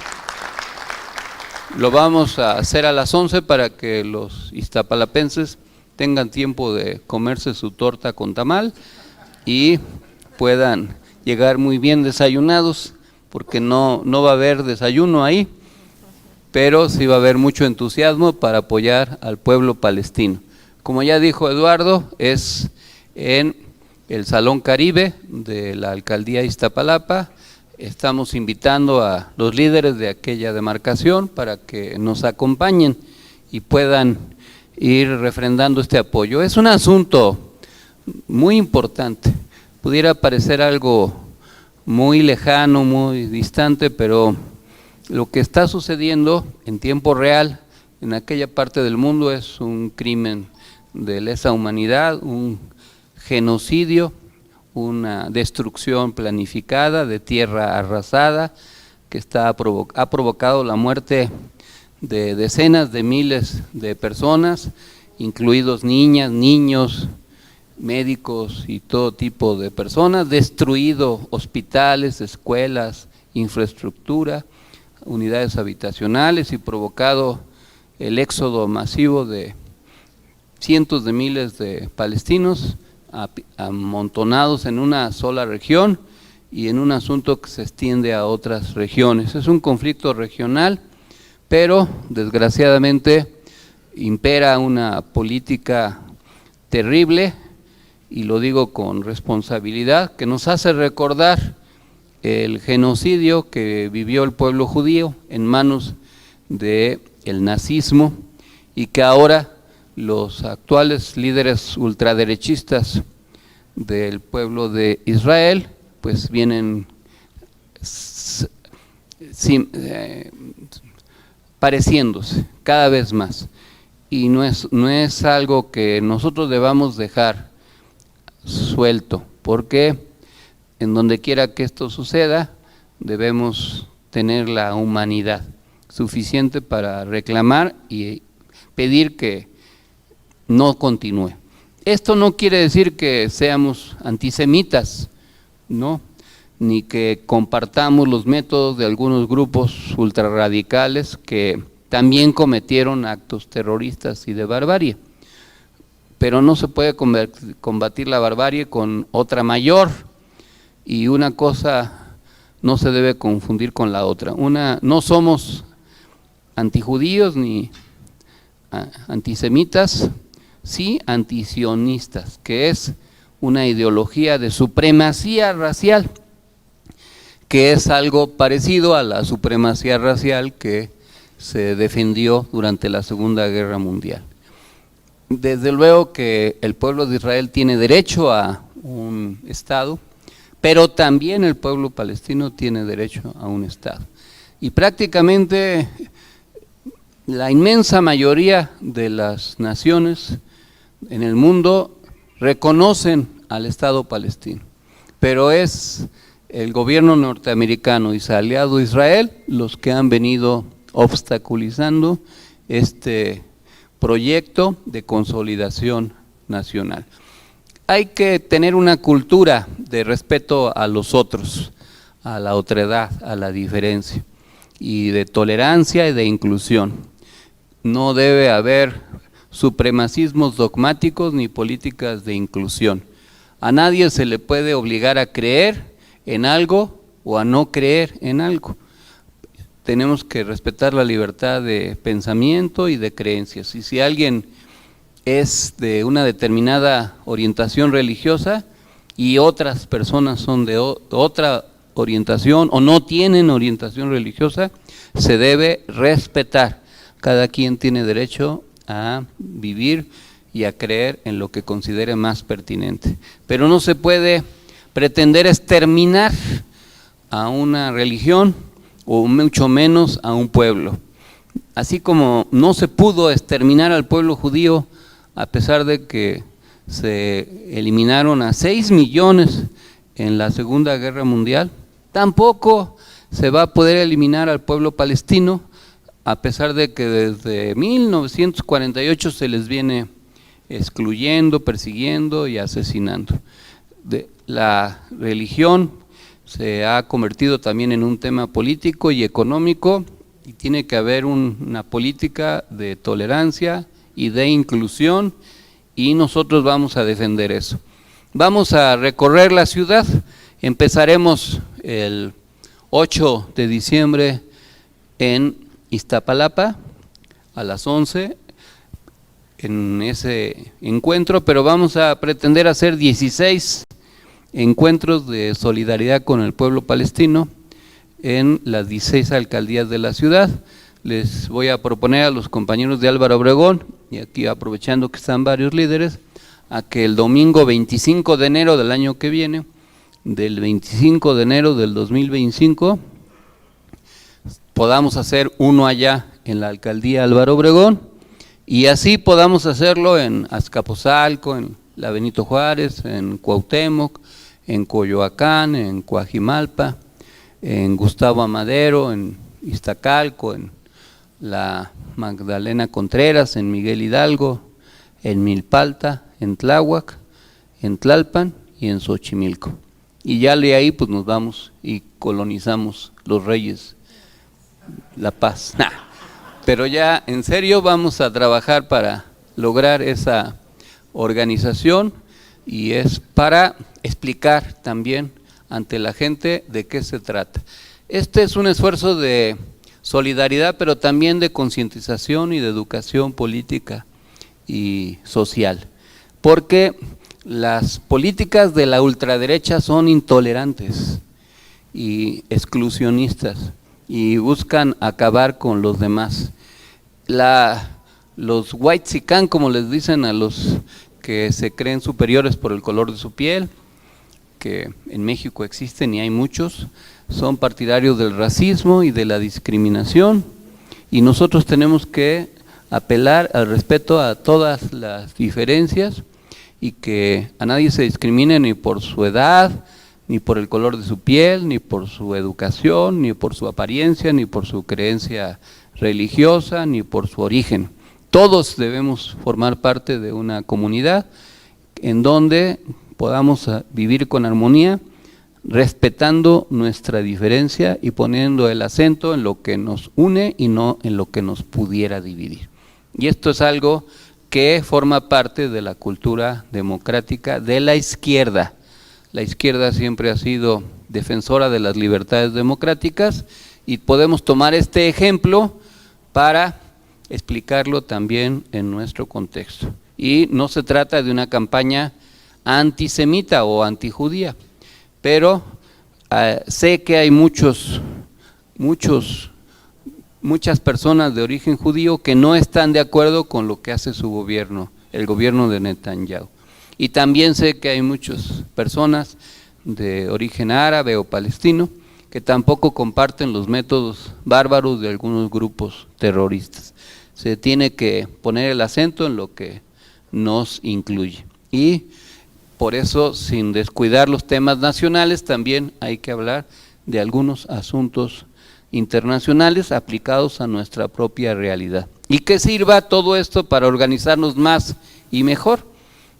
Lo vamos a hacer a las 11 para que los iztapalapenses tengan tiempo de comerse su torta con tamal y puedan llegar muy bien desayunados, porque no va a haber desayuno ahí, pero sí va a haber mucho entusiasmo para apoyar al pueblo palestino. Como ya dijo Eduardo, es en el Salón Caribe de la alcaldía Iztapalapa. Estamos invitando a los líderes de aquella demarcación para que nos acompañen y puedan ir refrendando este apoyo. Es un asunto muy importante, pudiera parecer algo muy lejano, muy distante, pero lo que está sucediendo en tiempo real en aquella parte del mundo es un crimen de lesa humanidad, un genocidio, una destrucción planificada de tierra arrasada que ha provocado la muerte de decenas de miles de personas, incluidos niñas, niños, médicos y todo tipo de personas, destruido hospitales, escuelas, infraestructura, unidades habitacionales y provocado el éxodo masivo de cientos de miles de palestinos amontonados en una sola región y en un asunto que se extiende a otras regiones. Es un conflicto regional, pero desgraciadamente impera una política terrible, y lo digo con responsabilidad, que nos hace recordar el genocidio que vivió el pueblo judío en manos del nazismo, y que ahora los actuales líderes ultraderechistas del pueblo de Israel pues vienen pareciéndose cada vez más, y no es algo que nosotros debamos dejar suelto, porque en donde quiera que esto suceda debemos tener la humanidad suficiente para reclamar y pedir que no continúe. Esto no quiere decir que seamos antisemitas, no, ni que compartamos los métodos de algunos grupos ultrarradicales que también cometieron actos terroristas y de barbarie, pero no se puede combatir la barbarie con otra mayor, y una cosa no se debe confundir con la otra. No somos antijudíos ni antisemitas, sí antisionistas, que es una ideología de supremacía racial, que es algo parecido a la supremacía racial que se defendió durante la Segunda Guerra Mundial. Desde luego que el pueblo de Israel tiene derecho a un Estado, pero también el pueblo palestino tiene derecho a un Estado. Y prácticamente la inmensa mayoría de las naciones en el mundo reconocen al Estado palestino, pero es el gobierno norteamericano y su aliado Israel los que han venido obstaculizando este proyecto de consolidación nacional. Hay que tener una cultura de respeto a los otros, a la otredad, a la diferencia, y de tolerancia y de inclusión. No debe haber supremacismos dogmáticos ni políticas de inclusión. A nadie se le puede obligar a creer en algo o a no creer en algo. Tenemos que respetar la libertad de pensamiento y de creencias. Y si alguien es de una determinada orientación religiosa y otras personas son de otra orientación o no tienen orientación religiosa, se debe respetar. Cada quien tiene derecho a vivir y a creer en lo que considere más pertinente. Pero no se puede pretender exterminar a una religión o mucho menos a un pueblo. Así como no se pudo exterminar al pueblo judío a pesar de que se eliminaron a 6 millones en la Segunda Guerra Mundial, tampoco se va a poder eliminar al pueblo palestino a pesar de que desde 1948 se les viene excluyendo, persiguiendo y asesinando. La religión se ha convertido también en un tema político y económico y tiene que haber una política de tolerancia y de inclusión y nosotros vamos a defender eso. Vamos a recorrer la ciudad, empezaremos el 8 de diciembre en Iztapalapa a las 11 en ese encuentro, pero vamos a pretender hacer 16 encuentros de solidaridad con el pueblo palestino en las 16 alcaldías de la ciudad. Les voy a proponer a los compañeros de Álvaro Obregón, y aquí aprovechando que están varios líderes, a que el domingo 25 de enero del año que viene, del 25 de enero del 2025, podamos hacer uno allá en la alcaldía Álvaro Obregón, y así podamos hacerlo en Azcapotzalco, en la Benito Juárez, en Cuauhtémoc, en Coyoacán, en Coajimalpa, en Gustavo Amadero, en Iztacalco, en la Magdalena Contreras, en Miguel Hidalgo, en Milpalta, en Tláhuac, en Tlalpan y en Xochimilco. Y ya de ahí pues nos vamos y colonizamos los Reyes, La Paz. Pero ya en serio vamos a trabajar para lograr esa organización y es para explicar también ante la gente de qué se trata. Este es un esfuerzo de solidaridad, pero también de concientización y de educación política y social, porque las políticas de la ultraderecha son intolerantes y exclusionistas y buscan acabar con los demás. Los whitexican, como les dicen a los que se creen superiores por el color de su piel, que en México existen y hay muchos, son partidarios del racismo y de la discriminación, y nosotros tenemos que apelar al respeto a todas las diferencias y que a nadie se discrimine ni por su edad, ni por el color de su piel, ni por su educación, ni por su apariencia, ni por su creencia religiosa, ni por su origen. Todos debemos formar parte de una comunidad en donde podamos vivir con armonía, respetando nuestra diferencia y poniendo el acento en lo que nos une y no en lo que nos pudiera dividir. Y esto es algo que forma parte de la cultura democrática de la izquierda. La izquierda siempre ha sido defensora de las libertades democráticas y podemos tomar este ejemplo para explicarlo también en nuestro contexto. Y no se trata de una campaña antisemita o antijudía, pero sé que hay muchas personas de origen judío que no están de acuerdo con lo que hace su gobierno, el gobierno de Netanyahu. Y también sé que hay muchas personas de origen árabe o palestino que tampoco comparten los métodos bárbaros de algunos grupos terroristas. Se tiene que poner el acento en lo que nos incluye. Y por eso, sin descuidar los temas nacionales, también hay que hablar de algunos asuntos internacionales aplicados a nuestra propia realidad. y que sirva todo esto para organizarnos más y mejor,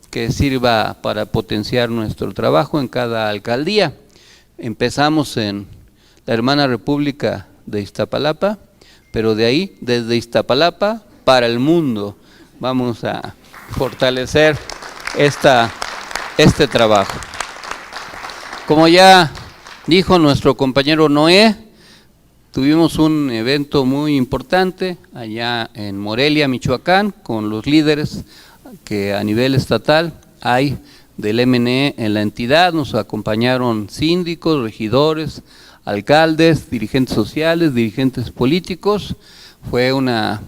que sirva para potenciar nuestro trabajo en cada alcaldía. Empezamos en la hermana República de Iztapalapa, pero de ahí, desde Iztapalapa para el mundo, vamos a fortalecer este trabajo. Como ya dijo nuestro compañero Noé, tuvimos un evento muy importante allá en Morelia, Michoacán, con los líderes que a nivel estatal hay del MNE en la entidad. Nos acompañaron síndicos, regidores, alcaldes, dirigentes sociales, dirigentes políticos. Fue una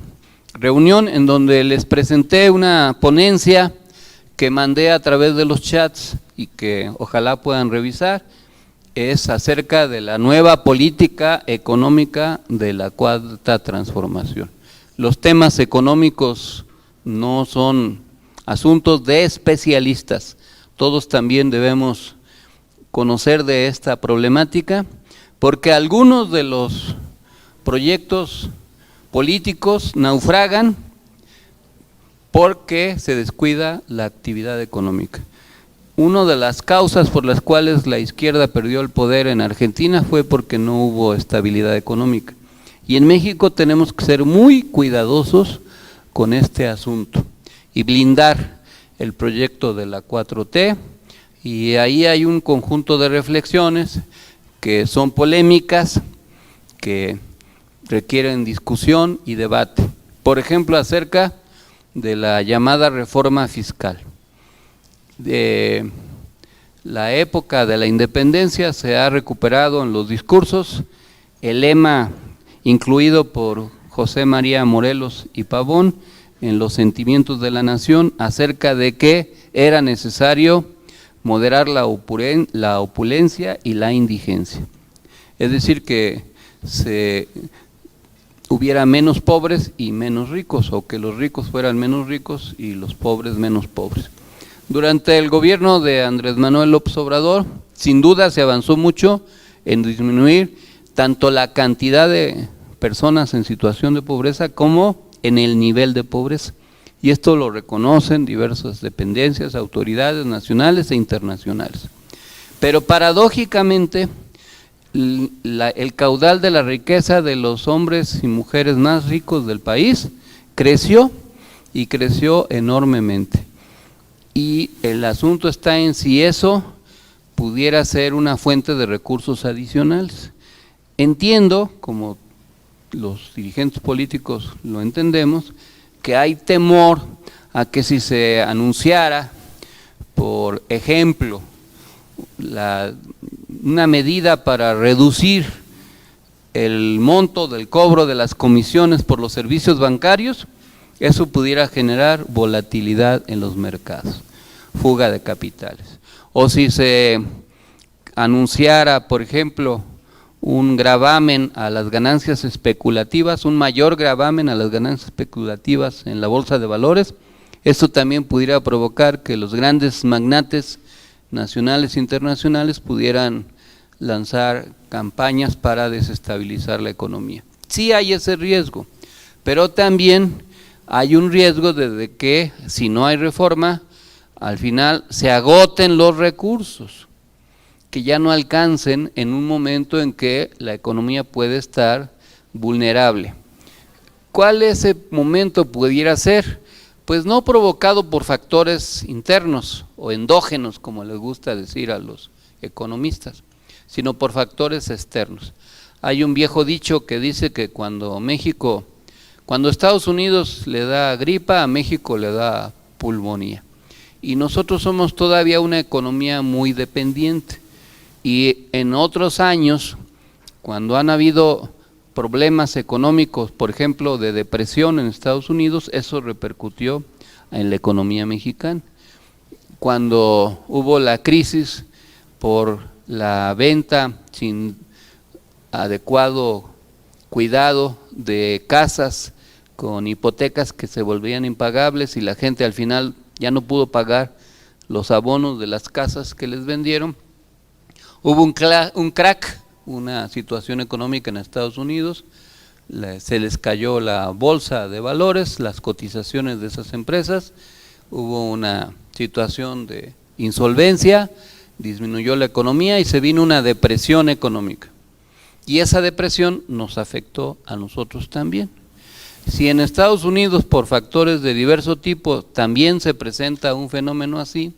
reunión en donde les presenté una ponencia que mandé a través de los chats y que ojalá puedan revisar. Es acerca de la nueva política económica de la Cuarta Transformación. Los temas económicos no son asuntos de especialistas, todos también debemos conocer de esta problemática, porque algunos de los proyectos políticos naufragan porque se descuida la actividad económica. Una de las causas por las cuales la izquierda perdió el poder en Argentina fue porque no hubo estabilidad económica. Y en México tenemos que ser muy cuidadosos con este asunto y blindar el proyecto de la 4T, y ahí hay un conjunto de reflexiones que son polémicas, que requieren discusión y debate. Por ejemplo, acerca de la llamada reforma fiscal. De la época de la independencia se ha recuperado en los discursos el lema incluido por José María Morelos y Pavón en Los sentimientos de la nación, acerca de que era necesario moderar la opulencia y la indigencia. Es decir, que hubiera menos pobres y menos ricos, o que los ricos fueran menos ricos y los pobres menos pobres. Durante el gobierno de Andrés Manuel López Obrador, sin duda se avanzó mucho en disminuir tanto la cantidad de personas en situación de pobreza como en el nivel de pobreza. Y esto lo reconocen diversas dependencias, autoridades nacionales e internacionales. Pero paradójicamente, el caudal de la riqueza de los hombres y mujeres más ricos del país creció, y creció enormemente. Y el asunto está en si eso pudiera ser una fuente de recursos adicionales. Entiendo, como los dirigentes políticos lo entendemos, que hay temor a que si se anunciara, por ejemplo, una medida para reducir el monto del cobro de las comisiones por los servicios bancarios, eso pudiera generar volatilidad en los mercados, fuga de capitales. O si se anunciara, por ejemplo, un gravamen a las ganancias especulativas, un mayor gravamen a las ganancias especulativas en la bolsa de valores, esto también pudiera provocar que los grandes magnates nacionales e internacionales pudieran lanzar campañas para desestabilizar la economía. Sí hay ese riesgo, pero también hay un riesgo de que si no hay reforma, al final se agoten los recursos, que ya no alcancen en un momento en que la economía puede estar vulnerable. ¿Cuál ese momento pudiera ser? Pues no provocado por factores internos o endógenos, como les gusta decir a los economistas, sino por factores externos. Hay un viejo dicho que dice que cuando Estados Unidos le da gripa, a México le da pulmonía. Y nosotros somos todavía una economía muy dependiente. Y en otros años, cuando han habido problemas económicos, por ejemplo, de depresión en Estados Unidos, eso repercutió en la economía mexicana. Cuando hubo la crisis por la venta sin adecuado cuidado de casas con hipotecas que se volvían impagables y la gente al final ya no pudo pagar los abonos de las casas que les vendieron, hubo un crack, una situación económica en Estados Unidos, se les cayó la bolsa de valores, las cotizaciones de esas empresas, hubo una situación de insolvencia, disminuyó la economía y se vino una depresión económica. Y esa depresión nos afectó a nosotros también. Si en Estados Unidos por factores de diverso tipo también se presenta un fenómeno así,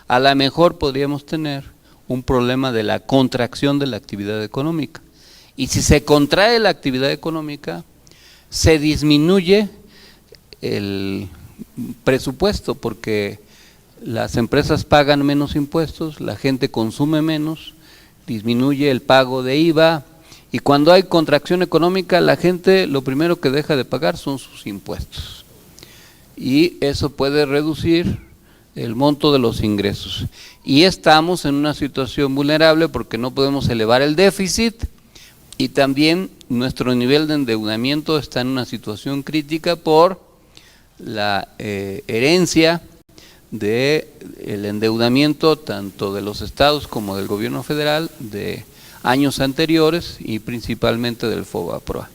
a lo mejor podríamos tener un problema de la contracción de la actividad económica. Y si se contrae la actividad económica, se disminuye el presupuesto, porque las empresas pagan menos impuestos, la gente consume menos, disminuye el pago de IVA, y cuando hay contracción económica, la gente lo primero que deja de pagar son sus impuestos. Y eso puede reducir el monto de los ingresos. Y estamos en una situación vulnerable porque no podemos elevar el déficit, y también nuestro nivel de endeudamiento está en una situación crítica por la herencia del endeudamiento tanto de los estados como del gobierno federal de años anteriores y principalmente del FOBAPROA.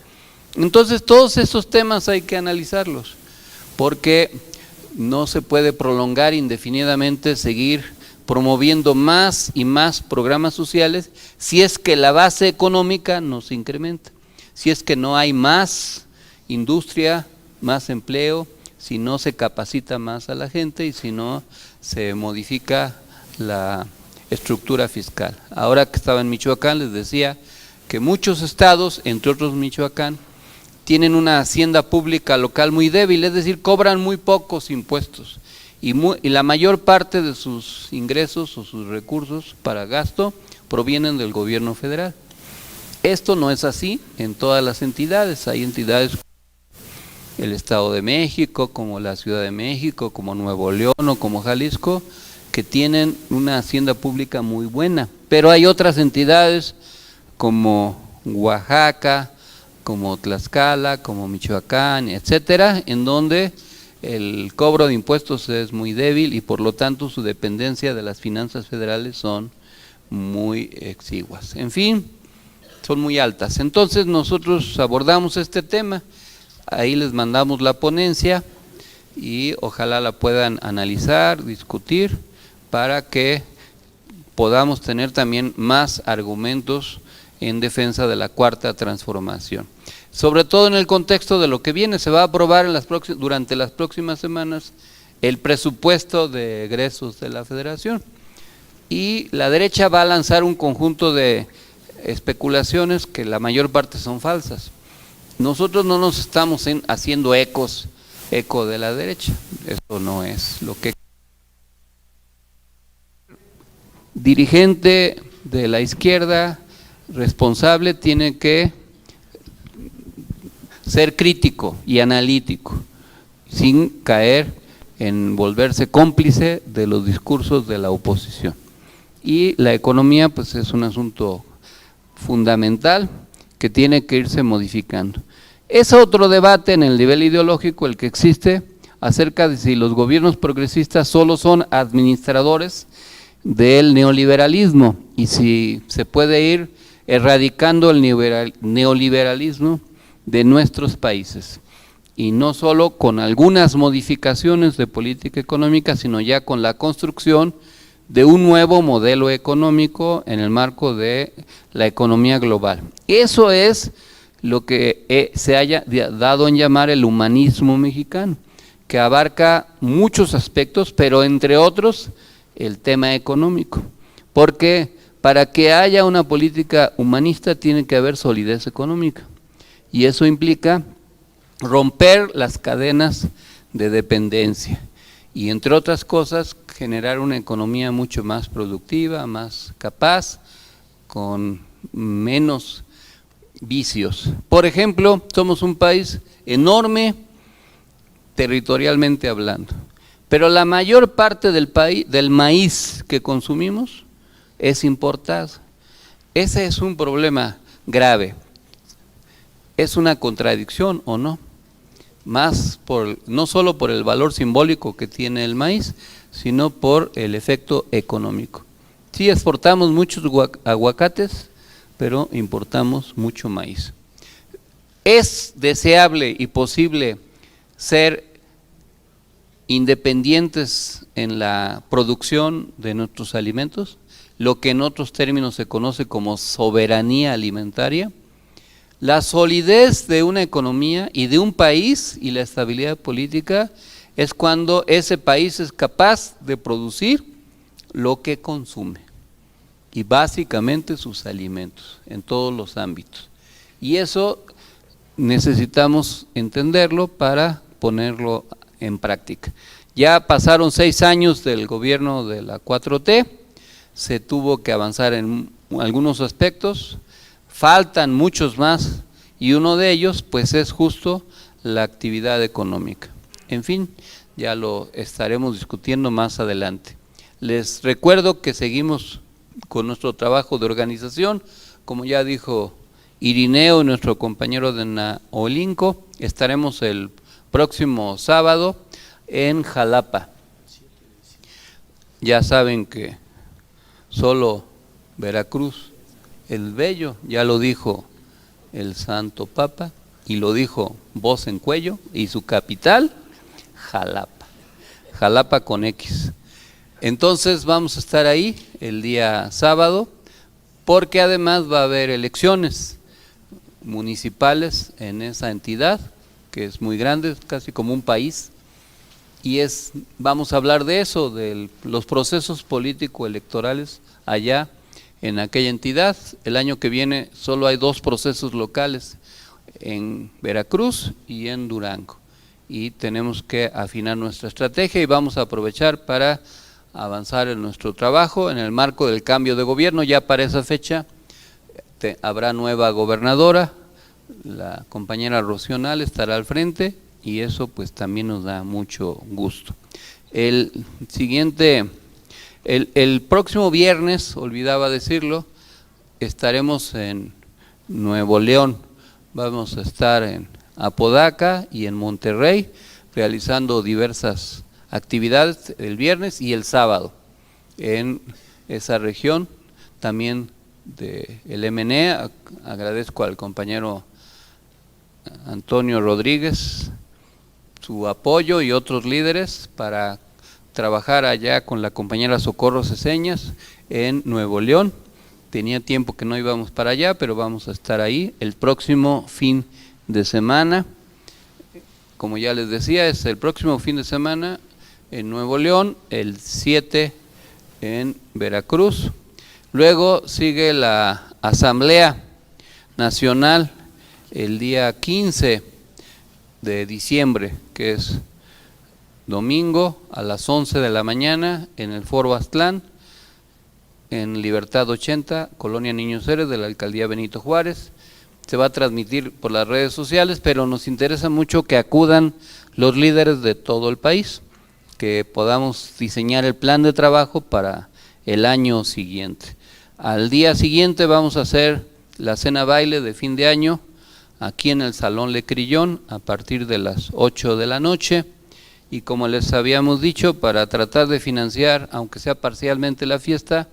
Entonces todos estos temas hay que analizarlos, porque no se puede prolongar indefinidamente seguir promoviendo más y más programas sociales si es que la base económica no se incrementa, si es que no hay más industria, más empleo, si no se capacita más a la gente y si no se modifica la estructura fiscal. Ahora que estaba en Michoacán les decía que muchos estados, entre otros Michoacán, tienen una hacienda pública local muy débil, es decir, cobran muy pocos impuestos y la mayor parte de sus ingresos o sus recursos para gasto provienen del gobierno federal. Esto no es así en todas las entidades, hay entidades como el Estado de México, como la Ciudad de México, como Nuevo León o como Jalisco, que tienen una hacienda pública muy buena, pero hay otras entidades como Oaxaca, como Tlaxcala, como Michoacán, etcétera, en donde el cobro de impuestos es muy débil y por lo tanto su dependencia de las finanzas federales son muy exiguas. En fin, son muy altas. Entonces nosotros abordamos este tema, ahí les mandamos la ponencia y ojalá la puedan analizar, discutir, para que podamos tener también más argumentos en defensa de la cuarta transformación. Sobre todo en el contexto de lo que viene, se va a aprobar durante las próximas semanas el presupuesto de egresos de la Federación. Y la derecha va a lanzar un conjunto de especulaciones que la mayor parte son falsas. Nosotros no nos estamos haciendo eco de la derecha, eso no es lo que... Dirigente de la izquierda responsable tiene que ser crítico y analítico, sin caer en volverse cómplice de los discursos de la oposición. Y la economía pues es un asunto fundamental que tiene que irse modificando. Es otro debate en el nivel ideológico el que existe acerca de si los gobiernos progresistas solo son administradores del neoliberalismo y si se puede ir erradicando el neoliberalismo de nuestros países, y no solo con algunas modificaciones de política económica, sino ya con la construcción de un nuevo modelo económico en el marco de la economía global. Eso es lo que se haya dado en llamar el humanismo mexicano, que abarca muchos aspectos, pero entre otros el tema económico, porque para que haya una política humanista tiene que haber solidez económica, y eso implica romper las cadenas de dependencia y, entre otras cosas, generar una economía mucho más productiva, más capaz, con menos vicios. Por ejemplo, somos un país enorme territorialmente hablando, pero la mayor parte del maíz que consumimos es importado. Ese es un problema grave. ¿Es una contradicción o no? No solo por el valor simbólico que tiene el maíz, sino por el efecto económico. Sí, exportamos muchos aguacates, pero importamos mucho maíz. ¿Es deseable y posible ser independientes en la producción de nuestros alimentos? Lo que en otros términos se conoce como soberanía alimentaria. La solidez de una economía y de un país y la estabilidad política es cuando ese país es capaz de producir lo que consume, y básicamente sus alimentos, en todos los ámbitos. Y eso necesitamos entenderlo para ponerlo en práctica. Ya pasaron 6 años del gobierno de la 4T, se tuvo que avanzar en algunos aspectos, faltan muchos más, y uno de ellos pues es justo la actividad económica. En fin, ya lo estaremos discutiendo más adelante. Les recuerdo que seguimos con nuestro trabajo de organización, como ya dijo Irineo, nuestro compañero de Naolinco. Estaremos el próximo sábado en Jalapa. Ya saben que solo Veracruz, el bello, ya lo dijo el Santo Papa, y lo dijo voz en cuello, y su capital, Jalapa. Jalapa con X. Entonces vamos a estar ahí el día sábado, porque además va a haber elecciones municipales en esa entidad, que es muy grande, casi como un país, y vamos a hablar de eso, de los procesos político-electorales allá en aquella entidad. El año que viene solo hay 2 procesos locales, en Veracruz y en Durango, y tenemos que afinar nuestra estrategia, y vamos a aprovechar para avanzar en nuestro trabajo en el marco del cambio de gobierno. Ya para esa fecha habrá nueva gobernadora, la compañera Rocío Nale estará al frente, y eso pues también nos da mucho gusto. El próximo viernes, olvidaba decirlo, estaremos en Nuevo León. Vamos a estar en Apodaca y en Monterrey realizando diversas actividades el viernes y el sábado en esa región. También del MNE, agradezco al compañero Antonio Rodríguez su apoyo y otros líderes para trabajar allá con la compañera Socorro Ceseñas en Nuevo León. Tenía tiempo que no íbamos para allá, pero vamos a estar ahí el próximo fin de semana. Como ya les decía, es el próximo fin de semana en Nuevo León, el 7 en Veracruz. Luego sigue la Asamblea Nacional el día 15 de diciembre, que es domingo a las 11 de la mañana en el Foro Aztlán, en Libertad 80, Colonia Niños Héroes de la Alcaldía Benito Juárez. Se va a transmitir por las redes sociales, pero nos interesa mucho que acudan los líderes de todo el país, que podamos diseñar el plan de trabajo para el año siguiente. Al día siguiente vamos a hacer la cena baile de fin de año aquí en el Salón Le Crillon a partir de las 8 de la noche, y como les habíamos dicho, para tratar de financiar, aunque sea parcialmente la fiesta,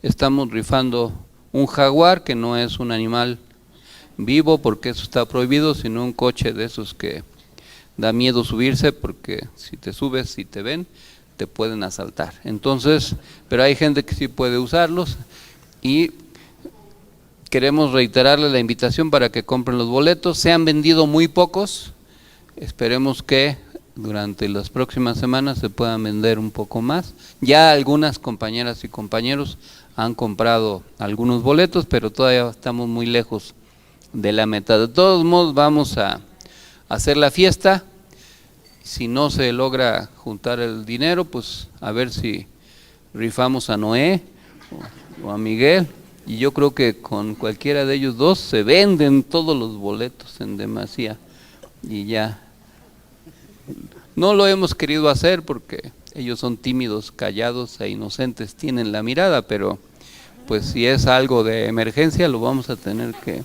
estamos rifando un jaguar, que no es un animal vivo porque eso está prohibido, sino un coche de esos que da miedo subirse, porque si te subes y te ven, te pueden asaltar. Entonces, pero hay gente que sí puede usarlos, y queremos reiterarle la invitación para que compren los boletos. Se han vendido muy pocos, esperemos que durante las próximas semanas se puedan vender un poco más. Ya algunas compañeras y compañeros han comprado algunos boletos, pero todavía estamos muy lejos de la meta. De todos modos, vamos a hacer la fiesta. Si no se logra juntar el dinero, pues a ver si rifamos a Noé o a Miguel, y yo creo que con cualquiera de ellos dos se venden todos los boletos en demasía, y ya no lo hemos querido hacer porque ellos son tímidos, callados e inocentes, tienen la mirada, pero pues si es algo de emergencia lo vamos a tener que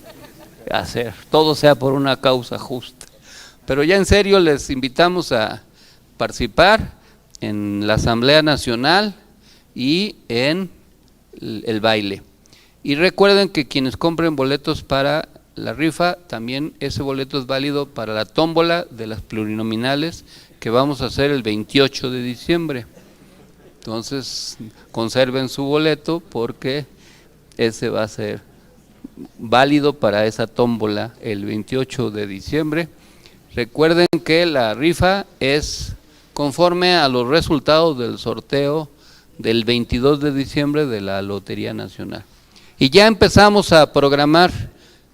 hacer, todo sea por una causa justa. Pero ya en serio les invitamos a participar en la Asamblea Nacional y en el baile. Y recuerden que quienes compren boletos para la rifa, también ese boleto es válido para la tómbola de las plurinominales que vamos a hacer el 28 de diciembre. Entonces, conserven su boleto porque ese va a ser válido para esa tómbola el 28 de diciembre. Recuerden que la rifa es conforme a los resultados del sorteo del 22 de diciembre de la Lotería Nacional. Y ya empezamos a programar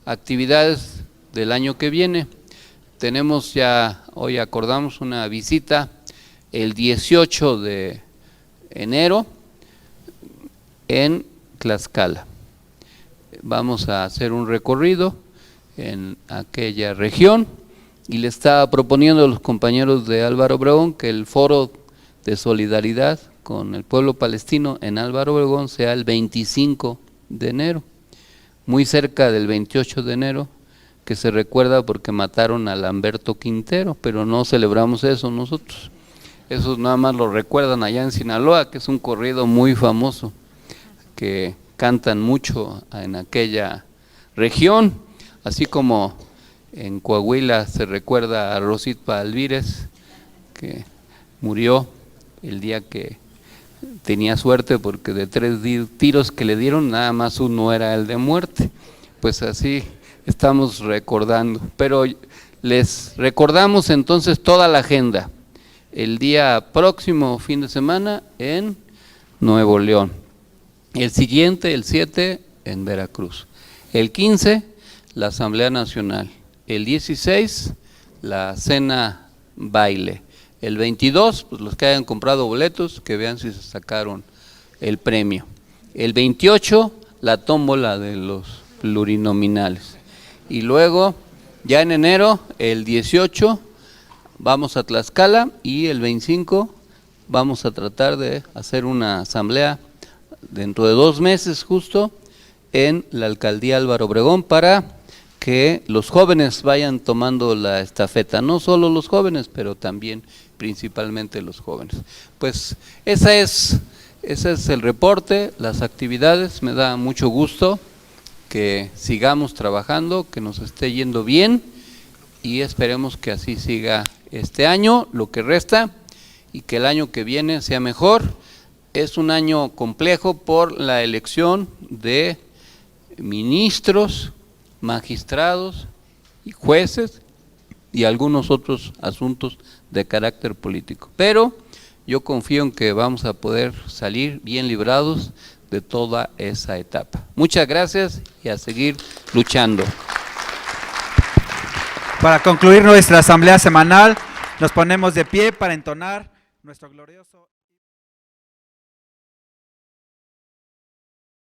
actividades del año que viene. Tenemos ya, hoy acordamos una visita el 18 de enero en Tlaxcala. Vamos a hacer un recorrido en aquella región y le estaba proponiendo a los compañeros de Álvaro Obregón que el foro de solidaridad con el pueblo palestino en Álvaro Obregón sea el 25 de enero, muy cerca del 28 de enero, que se recuerda porque mataron a Lamberto Quintero, pero no celebramos eso nosotros. Eso nada más lo recuerdan allá en Sinaloa, que es un corrido muy famoso, que cantan mucho en aquella región, así como en Coahuila se recuerda a Rosita Alvírez, que murió el día que tenía suerte porque de 3 tiros que le dieron, nada más uno era el de muerte. Pues así estamos recordando, pero les recordamos entonces toda la agenda. El día próximo fin de semana en Nuevo León, el siguiente, el 7, en Veracruz, el 15, la Asamblea Nacional, el 16, la cena baile, el 22, pues los que hayan comprado boletos, que vean si se sacaron el premio, el 28, la tómbola de los plurinominales, y luego ya en enero, el 18, vamos a Tlaxcala y el 25 vamos a tratar de hacer una asamblea dentro de 2 meses justo en la alcaldía Álvaro Obregón para que los jóvenes vayan tomando la estafeta, no solo los jóvenes, pero también principalmente los jóvenes. Pues ese es el reporte, las actividades, me da mucho gusto que sigamos trabajando, que nos esté yendo bien y esperemos que así siga este año, lo que resta, y que el año que viene sea mejor. Es un año complejo por la elección de ministros, magistrados y jueces y algunos otros asuntos de carácter político. Pero yo confío en que vamos a poder salir bien librados de toda esa etapa. Muchas gracias y a seguir luchando. Para concluir nuestra asamblea semanal, nos ponemos de pie para entonar nuestro glorioso